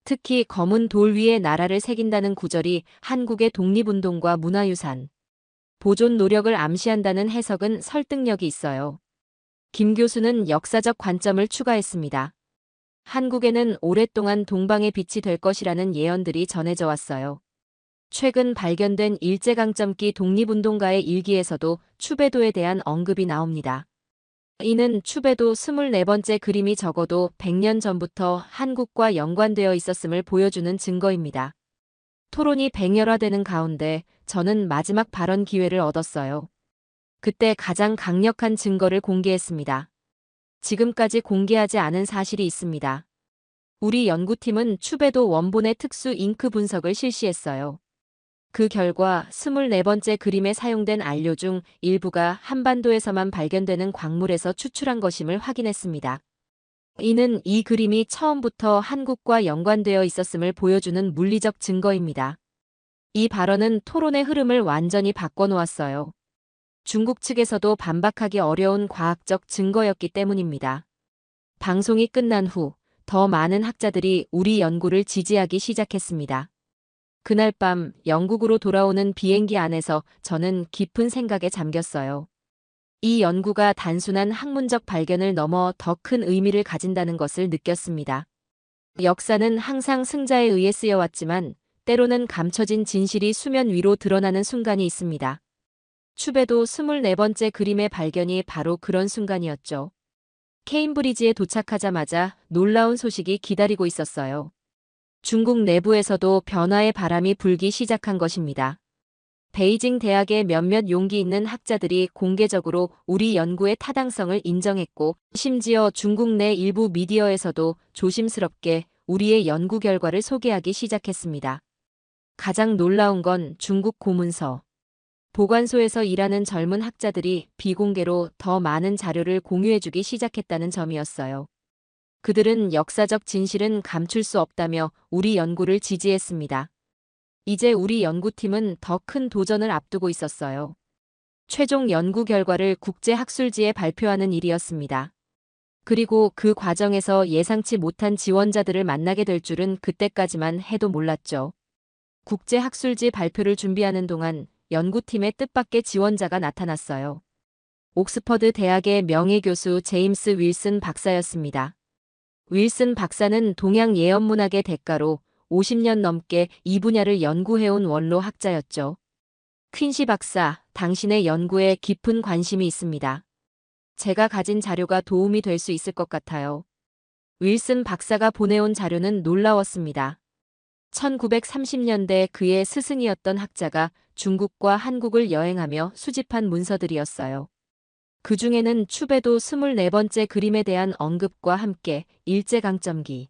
특히 검은 돌 위에 나라를 새긴다는 구절이 한국의 독립운동과 문화유산, 보존 노력을 암시한다는 해석은 설득력이 있어요. 김 교수는 역사적 관점을 추가했습니다. 한국에는 오랫동안 동방의 빛이 될 것이라는 예언들이 전해져 왔어요. 최근 발견된 일제강점기 독립운동가의 일기에서도 추배도에 대한 언급이 나옵니다. 이는 추배도 24번째 그림이 적어도 100년 전부터 한국과 연관되어 있었음을 보여주는 증거입니다. 토론이 백열화되는 가운데 저는 마지막 발언 기회를 얻었어요. 그때 가장 강력한 증거를 공개했습니다. 지금까지 공개하지 않은 사실이 있습니다. 우리 연구팀은 추배도 원본의 특수 잉크 분석을 실시했어요. 그 결과 24번째 그림에 사용된 안료 중 일부가 한반도에서만 발견되는 광물에서 추출한 것임을 확인했습니다. 이는 이 그림이 처음부터 한국과 연관되어 있었음을 보여주는 물리적 증거입니다. 이 발언은 토론의 흐름을 완전히 바꿔놓았어요. 중국 측에서도 반박하기 어려운 과학적 증거였기 때문입니다. 방송이 끝난 후 더 많은 학자들이 우리 연구를 지지하기 시작했습니다. 그날 밤 영국으로 돌아오는 비행기 안에서 저는 깊은 생각에 잠겼어요. 이 연구가 단순한 학문적 발견을 넘어 더 큰 의미를 가진다는 것을 느꼈습니다. 역사는 항상 승자에 의해 쓰여왔지만 때로는 감춰진 진실이 수면 위로 드러나는 순간이 있습니다. 추베도 24번째 그림의 발견이 바로 그런 순간이었죠. 케임브리지에 도착하자마자 놀라운 소식이 기다리고 있었어요. 중국 내부에서도 변화의 바람이 불기 시작한 것입니다. 베이징 대학의 몇몇 용기 있는 학자들이 공개적으로 우리 연구의 타당성을 인정했고, 심지어 중국 내 일부 미디어에서도 조심스럽게 우리의 연구 결과를 소개하기 시작했습니다. 가장 놀라운 건 중국 고문서. 보관소에서 일하는 젊은 학자들이 비공개로 더 많은 자료를 공유해주기 시작했다는 점이었어요. 그들은 역사적 진실은 감출 수 없다며 우리 연구를 지지했습니다. 이제 우리 연구팀은 더 큰 도전을 앞두고 있었어요. 최종 연구 결과를 국제학술지에 발표하는 일이었습니다. 그리고 그 과정에서 예상치 못한 지원자들을 만나게 될 줄은 그때까지만 해도 몰랐죠. 국제학술지 발표를 준비하는 동안 연구팀의 뜻밖의 지원자가 나타났어요. 옥스퍼드 대학의 명예교수 제임스 윌슨 박사였습니다. 윌슨 박사는 동양 예언문학의 대가로 50년 넘게 이 분야를 연구해온 원로 학자였죠. 퀸시 박사, 당신의 연구에 깊은 관심이 있습니다. 제가 가진 자료가 도움이 될 수 있을 것 같아요. 윌슨 박사가 보내온 자료는 놀라웠습니다. 1930년대 그의 스승이었던 학자가 중국과 한국을 여행하며 수집한 문서들이었어요. 그 중에는 추베도 24번째 그림에 대한 언급과 함께 일제강점기,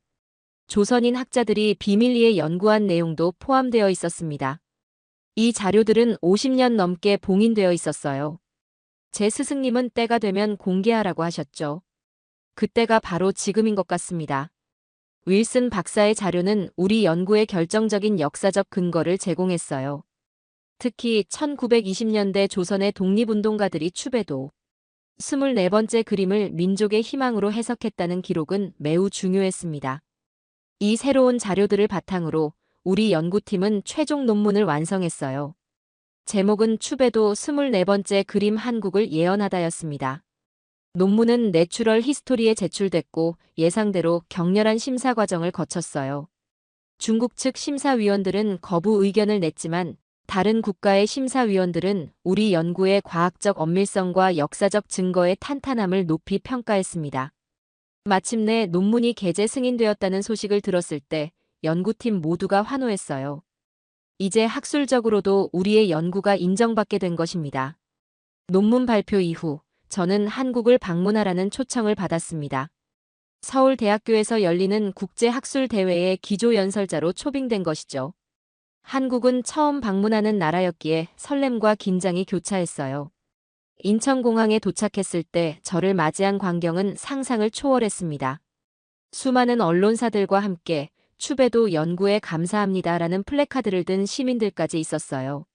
조선인 학자들이 비밀리에 연구한 내용도 포함되어 있었습니다. 이 자료들은 50년 넘게 봉인되어 있었어요. 제 스승님은 때가 되면 공개하라고 하셨죠. 그때가 바로 지금인 것 같습니다. 윌슨 박사의 자료는 우리 연구에 결정적인 역사적 근거를 제공했어요. 특히 1920년대 조선의 독립운동가들이 추베도 24번째 그림을 민족의 희망으로 해석했다는 기록은 매우 중요했습니다. 이 새로운 자료들을 바탕으로 우리 연구팀은 최종 논문을 완성했어요. 제목은 추베도 24번째 그림 한국을 예언하다였습니다. 논문은 내추럴 히스토리에 제출됐고 예상대로 격렬한 심사 과정을 거쳤어요. 중국 측 심사위원들은 거부 의견을 냈지만 다른 국가의 심사위원들은 우리 연구의 과학적 엄밀성과 역사적 증거의 탄탄함을 높이 평가했습니다. 마침내 논문이 게재 승인되었다는 소식을 들었을 때 연구팀 모두가 환호했어요. 이제 학술적으로도 우리의 연구가 인정받게 된 것입니다. 논문 발표 이후 저는 한국을 방문하라는 초청을 받았습니다. 서울대학교에서 열리는 국제학술대회의 기조연설자로 초빙된 것이죠. 한국은 처음 방문하는 나라였기에 설렘과 긴장이 교차했어요. 인천공항에 도착했을 때 저를 맞이한 광경은 상상을 초월했습니다. 수많은 언론사들과 함께 추베도 연구에 감사합니다라는 플래카드를 든 시민들까지 있었어요.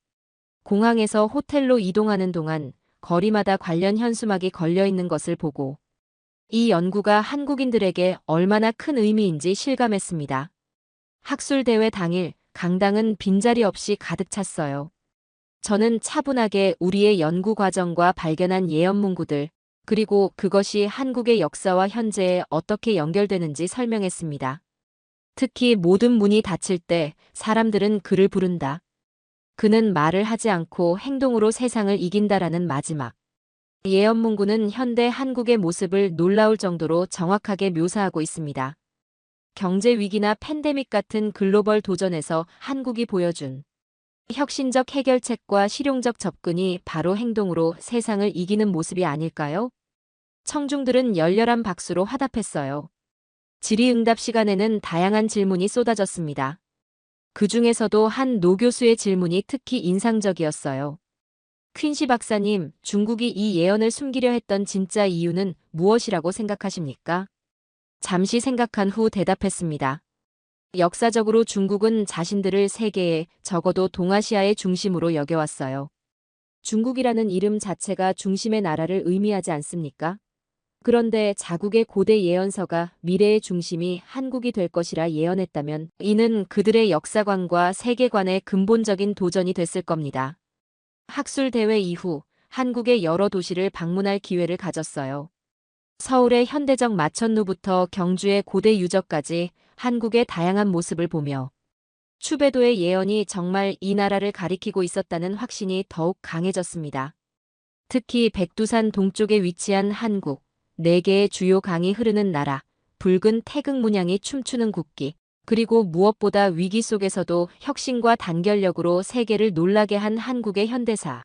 공항에서 호텔로 이동하는 동안 거리마다 관련 현수막이 걸려 있는 것을 보고 이 연구가 한국인들에게 얼마나 큰 의미인지 실감했습니다. 학술대회 당일 강당은 빈자리 없이 가득 찼어요. 저는 차분하게 우리의 연구 과정과 발견한 예언 문구들, 그리고 그것이 한국의 역사와 현재에 어떻게 연결되는지 설명했습니다. 특히 모든 문이 닫힐 때 사람들은 그를 부른다. 그는 말을 하지 않고 행동으로 세상을 이긴다라는 마지막 예언 문구는 현대 한국의 모습을 놀라울 정도로 정확하게 묘사하고 있습니다. 경제 위기나 팬데믹 같은 글로벌 도전에서 한국이 보여준 혁신적 해결책과 실용적 접근이 바로 행동으로 세상을 이기는 모습이 아닐까요? 청중들은 열렬한 박수로 화답했어요. 질의응답 시간에는 다양한 질문이 쏟아졌습니다. 그 중에서도 한 노교수의 질문이 특히 인상적이었어요. 퀸시 박사님, 중국이 이 예언을 숨기려 했던 진짜 이유는 무엇이라고 생각하십니까? 잠시 생각한 후 대답했습니다. 역사적으로 중국은 자신들을 세계에, 적어도 동아시아의 중심으로 여겨왔어요. 중국이라는 이름 자체가 중심의 나라를 의미하지 않습니까? 그런데 자국의 고대 예언서가 미래의 중심이 한국이 될 것이라 예언했다면 이는 그들의 역사관과 세계관의 근본적인 도전이 됐을 겁니다. 학술대회 이후 한국의 여러 도시를 방문할 기회를 가졌어요. 서울의 현대적 마천루부터 경주의 고대 유적까지 한국의 다양한 모습을 보며 추배도의 예언이 정말 이 나라를 가리키고 있었다는 확신이 더욱 강해졌습니다. 특히 백두산 동쪽에 위치한 한국, 4개의 주요 강이 흐르는 나라, 붉은 태극 문양이 춤추는 국기, 그리고 무엇보다 위기 속에서도 혁신과 단결력으로 세계를 놀라게 한 한국의 현대사.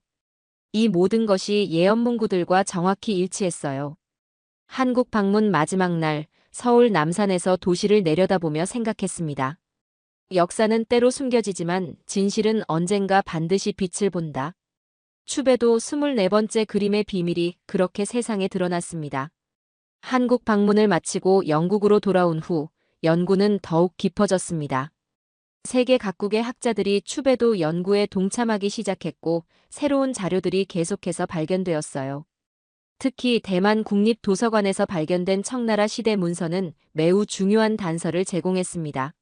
이 모든 것이 예언 문구들과 정확히 일치했어요. 한국 방문 마지막 날, 서울 남산에서 도시를 내려다보며 생각했습니다. 역사는 때로 숨겨지지만 진실은 언젠가 반드시 빛을 본다. 추배도 24번째 그림의 비밀이 그렇게 세상에 드러났습니다. 한국 방문을 마치고 영국으로 돌아온 후 연구는 더욱 깊어졌습니다. 세계 각국의 학자들이 추배도 연구에 동참하기 시작했고 새로운 자료들이 계속해서 발견되었어요. 특히 대만 국립도서관에서 발견된 청나라 시대 문서는 매우 중요한 단서를 제공했습니다.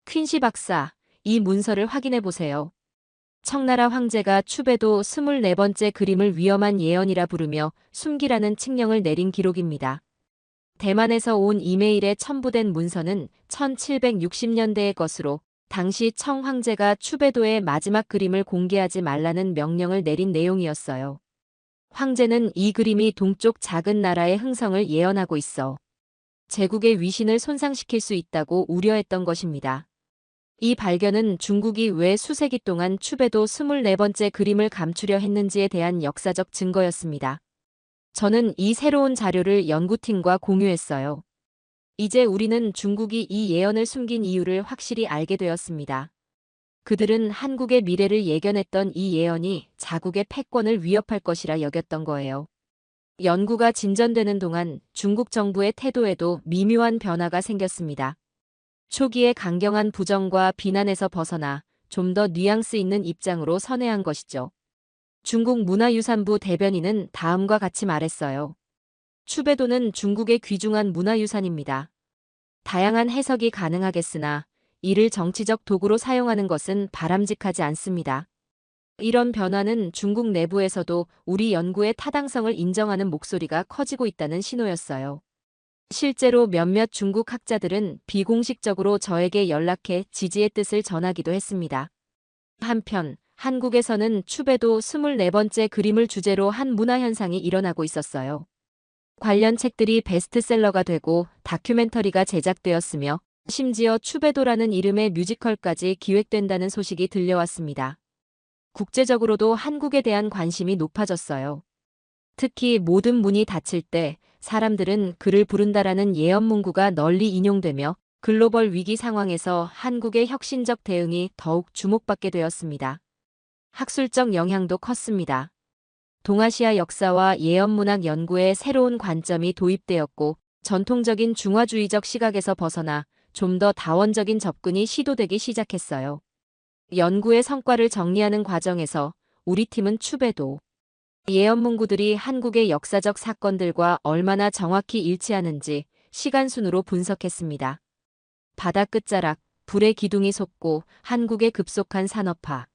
퀸시 박사, 이 문서를 확인해 보세요. 청나라 황제가 추배도 24번째 그림을 위험한 예언이라 부르며 숨기라는 칙령을 내린 기록입니다. 대만에서 온 이메일에 첨부된 문서는 1760년대의 것으로 당시 청 황제가 추배도의 마지막 그림을 공개하지 말라는 명령을 내린 내용이었어요. 황제는 이 그림이 동쪽 작은 나라의 흥성을 예언하고 있어 제국의 위신을 손상시킬 수 있다고 우려했던 것입니다. 이 발견은 중국이 왜 수세기 동안 추배도 24번째 그림을 감추려 했는지에 대한 역사적 증거였습니다. 저는 이 새로운 자료를 연구팀과 공유했어요. 이제 우리는 중국이 이 예언을 숨긴 이유를 확실히 알게 되었습니다. 그들은 한국의 미래를 예견했던 이 예언이 자국의 패권을 위협할 것이라 여겼던 거예요. 연구가 진전되는 동안 중국 정부의 태도에도 미묘한 변화가 생겼습니다. 초기의 강경한 부정과 비난에서 벗어나 좀 더 뉘앙스 있는 입장으로 선회한 것이죠. 중국 문화유산부 대변인은 다음과 같이 말했어요. 추배도는 중국의 귀중한 문화유산입니다. 다양한 해석이 가능하겠으나 이를 정치적 도구로 사용하는 것은 바람직하지 않습니다. 이런 변화는 중국 내부에서도 우리 연구의 타당성을 인정하는 목소리가 커지고 있다는 신호였어요. 실제로 몇몇 중국 학자들은 비공식적으로 저에게 연락해 지지의 뜻을 전하기도 했습니다. 한편 한국에서는 추배도 24번째 그림을 주제로 한 문화현상이 일어나고 있었어요. 관련 책들이 베스트셀러가 되고 다큐멘터리가 제작되었으며 심지어 추배도라는 이름의 뮤지컬까지 기획된다는 소식이 들려왔습니다. 국제적으로도 한국에 대한 관심이 높아졌어요. 특히 모든 문이 닫힐 때 사람들은 그를 부른다라는 예언 문구가 널리 인용되며 글로벌 위기 상황에서 한국의 혁신적 대응이 더욱 주목받게 되었습니다. 학술적 영향도 컸습니다. 동아시아 역사와 예언문학 연구에 새로운 관점이 도입되었고 전통적인 중화주의적 시각에서 벗어나 좀 더 다원적인 접근이 시도되기 시작했어요. 연구의 성과를 정리하는 과정에서 우리 팀은 추배도 예언 문구들이 한국의 역사적 사건들과 얼마나 정확히 일치하는지 시간순으로 분석했습니다. 바다 끝자락, 불의 기둥이 솟고 한국의 급속한 산업화.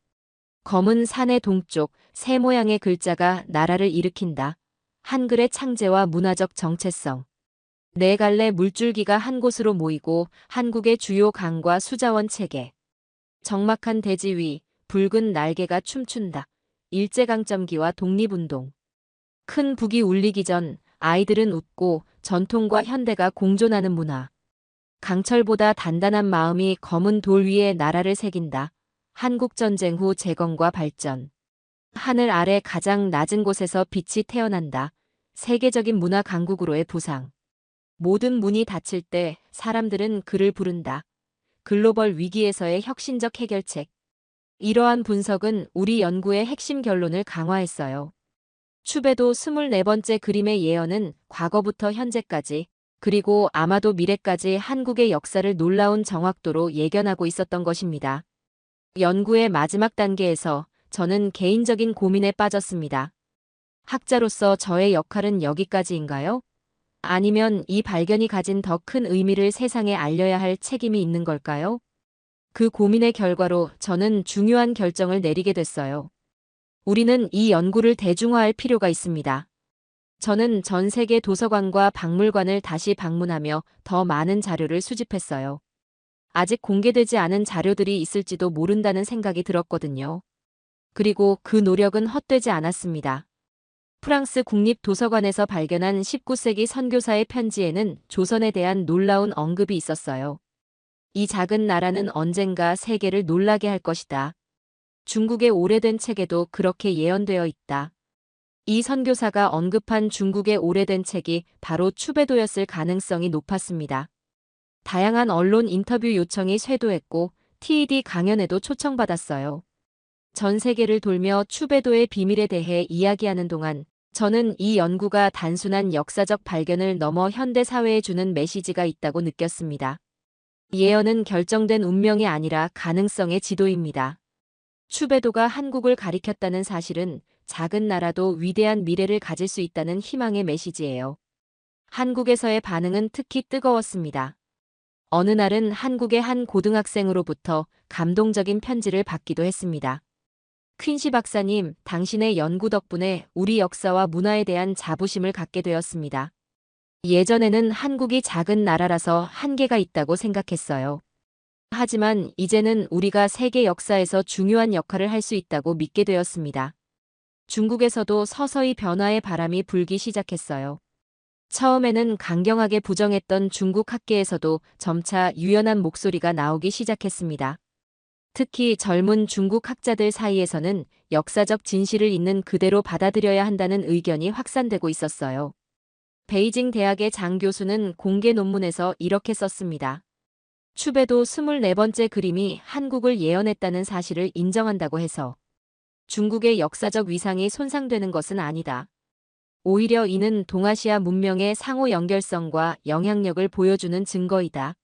검은 산의 동쪽, 새 모양의 글자가 나라를 일으킨다. 한글의 창제와 문화적 정체성. 4갈래 물줄기가 한 곳으로 모이고 한국의 주요 강과 수자원 체계. 적막한 대지 위, 붉은 날개가 춤춘다. 일제강점기와 독립운동. 큰 북이 울리기 전 아이들은 웃고 전통과 현대가 공존하는 문화. 강철보다 단단한 마음이 검은 돌 위에 나라를 새긴다. 한국전쟁 후 재건과 발전. 하늘 아래 가장 낮은 곳에서 빛이 태어난다. 세계적인 문화 강국으로의 부상. 모든 문이 닫힐 때 사람들은 그를 부른다. 글로벌 위기에서의 혁신적 해결책. 이러한 분석은 우리 연구의 핵심 결론을 강화했어요. 추배도 24번째 그림의 예언은 과거부터 현재까지 그리고 아마도 미래까지 한국의 역사를 놀라운 정확도로 예견하고 있었던 것입니다. 연구의 마지막 단계에서 저는 개인적인 고민에 빠졌습니다. 학자로서 저의 역할은 여기까지인가요? 아니면 이 발견이 가진 더 큰 의미를 세상에 알려야 할 책임이 있는 걸까요? 그 고민의 결과로 저는 중요한 결정을 내리게 됐어요. 우리는 이 연구를 대중화할 필요가 있습니다. 저는 전 세계 도서관과 박물관을 다시 방문하며 더 많은 자료를 수집했어요. 아직 공개되지 않은 자료들이 있을지도 모른다는 생각이 들었거든요. 그리고 그 노력은 헛되지 않았습니다. 프랑스 국립도서관에서 발견한 19세기 선교사의 편지에는 조선에 대한 놀라운 언급이 있었어요. 이 작은 나라는 언젠가 세계를 놀라게 할 것이다. 중국의 오래된 책에도 그렇게 예언되어 있다. 이 선교사가 언급한 중국의 오래된 책이 바로 추배도였을 가능성이 높았습니다. 다양한 언론 인터뷰 요청이 쇄도했고 TED 강연에도 초청받았어요. 전 세계를 돌며 추배도의 비밀에 대해 이야기하는 동안 저는 이 연구가 단순한 역사적 발견을 넘어 현대 사회에 주는 메시지가 있다고 느꼈습니다. 예언은 결정된 운명이 아니라 가능성의 지도입니다. 추배도가 한국을 가리켰다는 사실은 작은 나라도 위대한 미래를 가질 수 있다는 희망의 메시지예요. 한국에서의 반응은 특히 뜨거웠습니다. 어느 날은 한국의 한 고등학생으로부터 감동적인 편지를 받기도 했습니다. 퀸시 박사님, 당신의 연구 덕분에 우리 역사와 문화에 대한 자부심을 갖게 되었습니다. 예전에는 한국이 작은 나라라서 한계가 있다고 생각했어요. 하지만 이제는 우리가 세계 역사에서 중요한 역할을 할 수 있다고 믿게 되었습니다. 중국에서도 서서히 변화의 바람이 불기 시작했어요. 처음에는 강경하게 부정했던 중국 학계에서도 점차 유연한 목소리가 나오기 시작했습니다. 특히 젊은 중국 학자들 사이에서는 역사적 진실을 있는 그대로 받아들여야 한다는 의견이 확산되고 있었어요. 베이징 대학의 장 교수는 공개 논문에서 이렇게 썼습니다. 추배도 24번째 그림이 한국을 예언했다는 사실을 인정한다고 해서 중국의 역사적 위상이 손상되는 것은 아니다. 오히려 이는 동아시아 문명의 상호 연결성과 영향력을 보여주는 증거이다.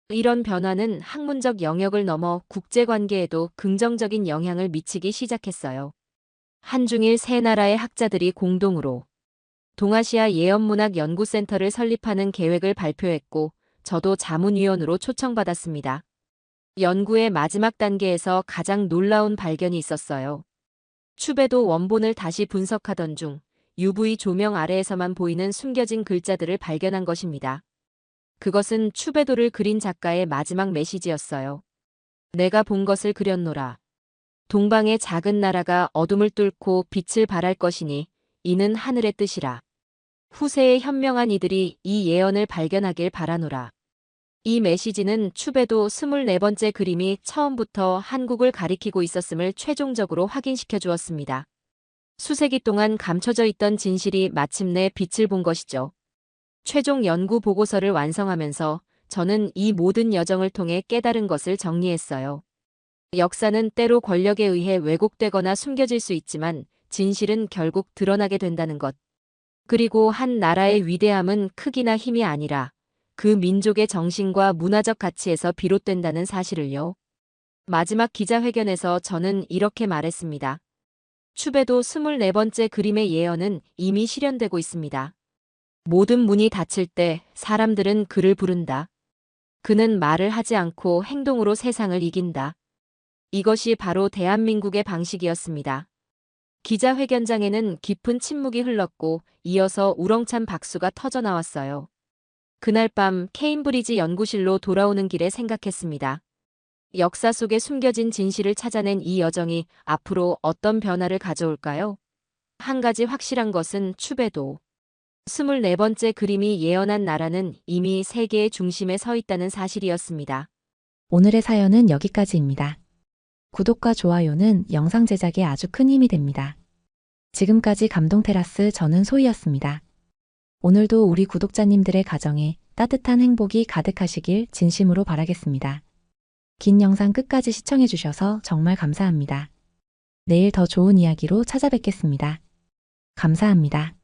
이런 변화는 학문적 영역을 넘어 국제관계에도 긍정적인 영향을 미치기 시작했어요. 한중일 세 나라의 학자들이 공동으로 동아시아 예언문학 연구센터를 설립하는 계획을 발표했고 저도 자문위원으로 초청받았습니다. 연구의 마지막 단계에서 가장 놀라운 발견이 있었어요. 추배도 원본을 다시 분석하던 중 UV 조명 아래에서만 보이는 숨겨진 글자들을 발견한 것입니다. 그것은 추배도를 그린 작가의 마지막 메시지였어요. 내가 본 것을 그렸노라. 동방의 작은 나라가 어둠을 뚫고 빛을 발할 것이니 이는 하늘의 뜻이라. 후세의 현명한 이들이 이 예언을 발견하길 바라노라. 이 메시지는 추배도 24번째 그림이 처음부터 한국을 가리키고 있었음을 최종적으로 확인시켜 주었습니다. 수세기 동안 감춰져 있던 진실이 마침내 빛을 본 것이죠. 최종 연구 보고서를 완성하면서 저는 이 모든 여정을 통해 깨달은 것을 정리했어요. 역사는 때로 권력에 의해 왜곡되거나 숨겨질 수 있지만 진실은 결국 드러나게 된다는 것. 그리고 한 나라의 위대함은 크기나 힘이 아니라 그 민족의 정신과 문화적 가치에서 비롯된다는 사실을요. 마지막 기자회견에서 저는 이렇게 말했습니다. 추배도 24번째 그림의 예언은 이미 실현되고 있습니다. 모든 문이 닫힐 때 사람들은 그를 부른다. 그는 말을 하지 않고 행동으로 세상을 이긴다. 이것이 바로 대한민국의 방식이었습니다. 기자회견장에는 깊은 침묵이 흘렀고 이어서 우렁찬 박수가 터져 나왔어요. 그날 밤 케임브리지 연구실로 돌아오는 길에 생각했습니다. 역사 속에 숨겨진 진실을 찾아낸 이 여정이 앞으로 어떤 변화를 가져올까요? 한 가지 확실한 것은 추배도 24번째 그림이 예언한 나라는 이미 세계의 중심에 서 있다는 사실이었습니다. 오늘의 사연은 여기까지입니다. 구독과 좋아요는 영상 제작에 아주 큰 힘이 됩니다. 지금까지 감동테라스 저는 소희였습니다. 오늘도 우리 구독자님들의 가정에 따뜻한 행복이 가득하시길 진심으로 바라겠습니다. 긴 영상 끝까지 시청해주셔서 정말 감사합니다. 내일 더 좋은 이야기로 찾아뵙겠습니다. 감사합니다.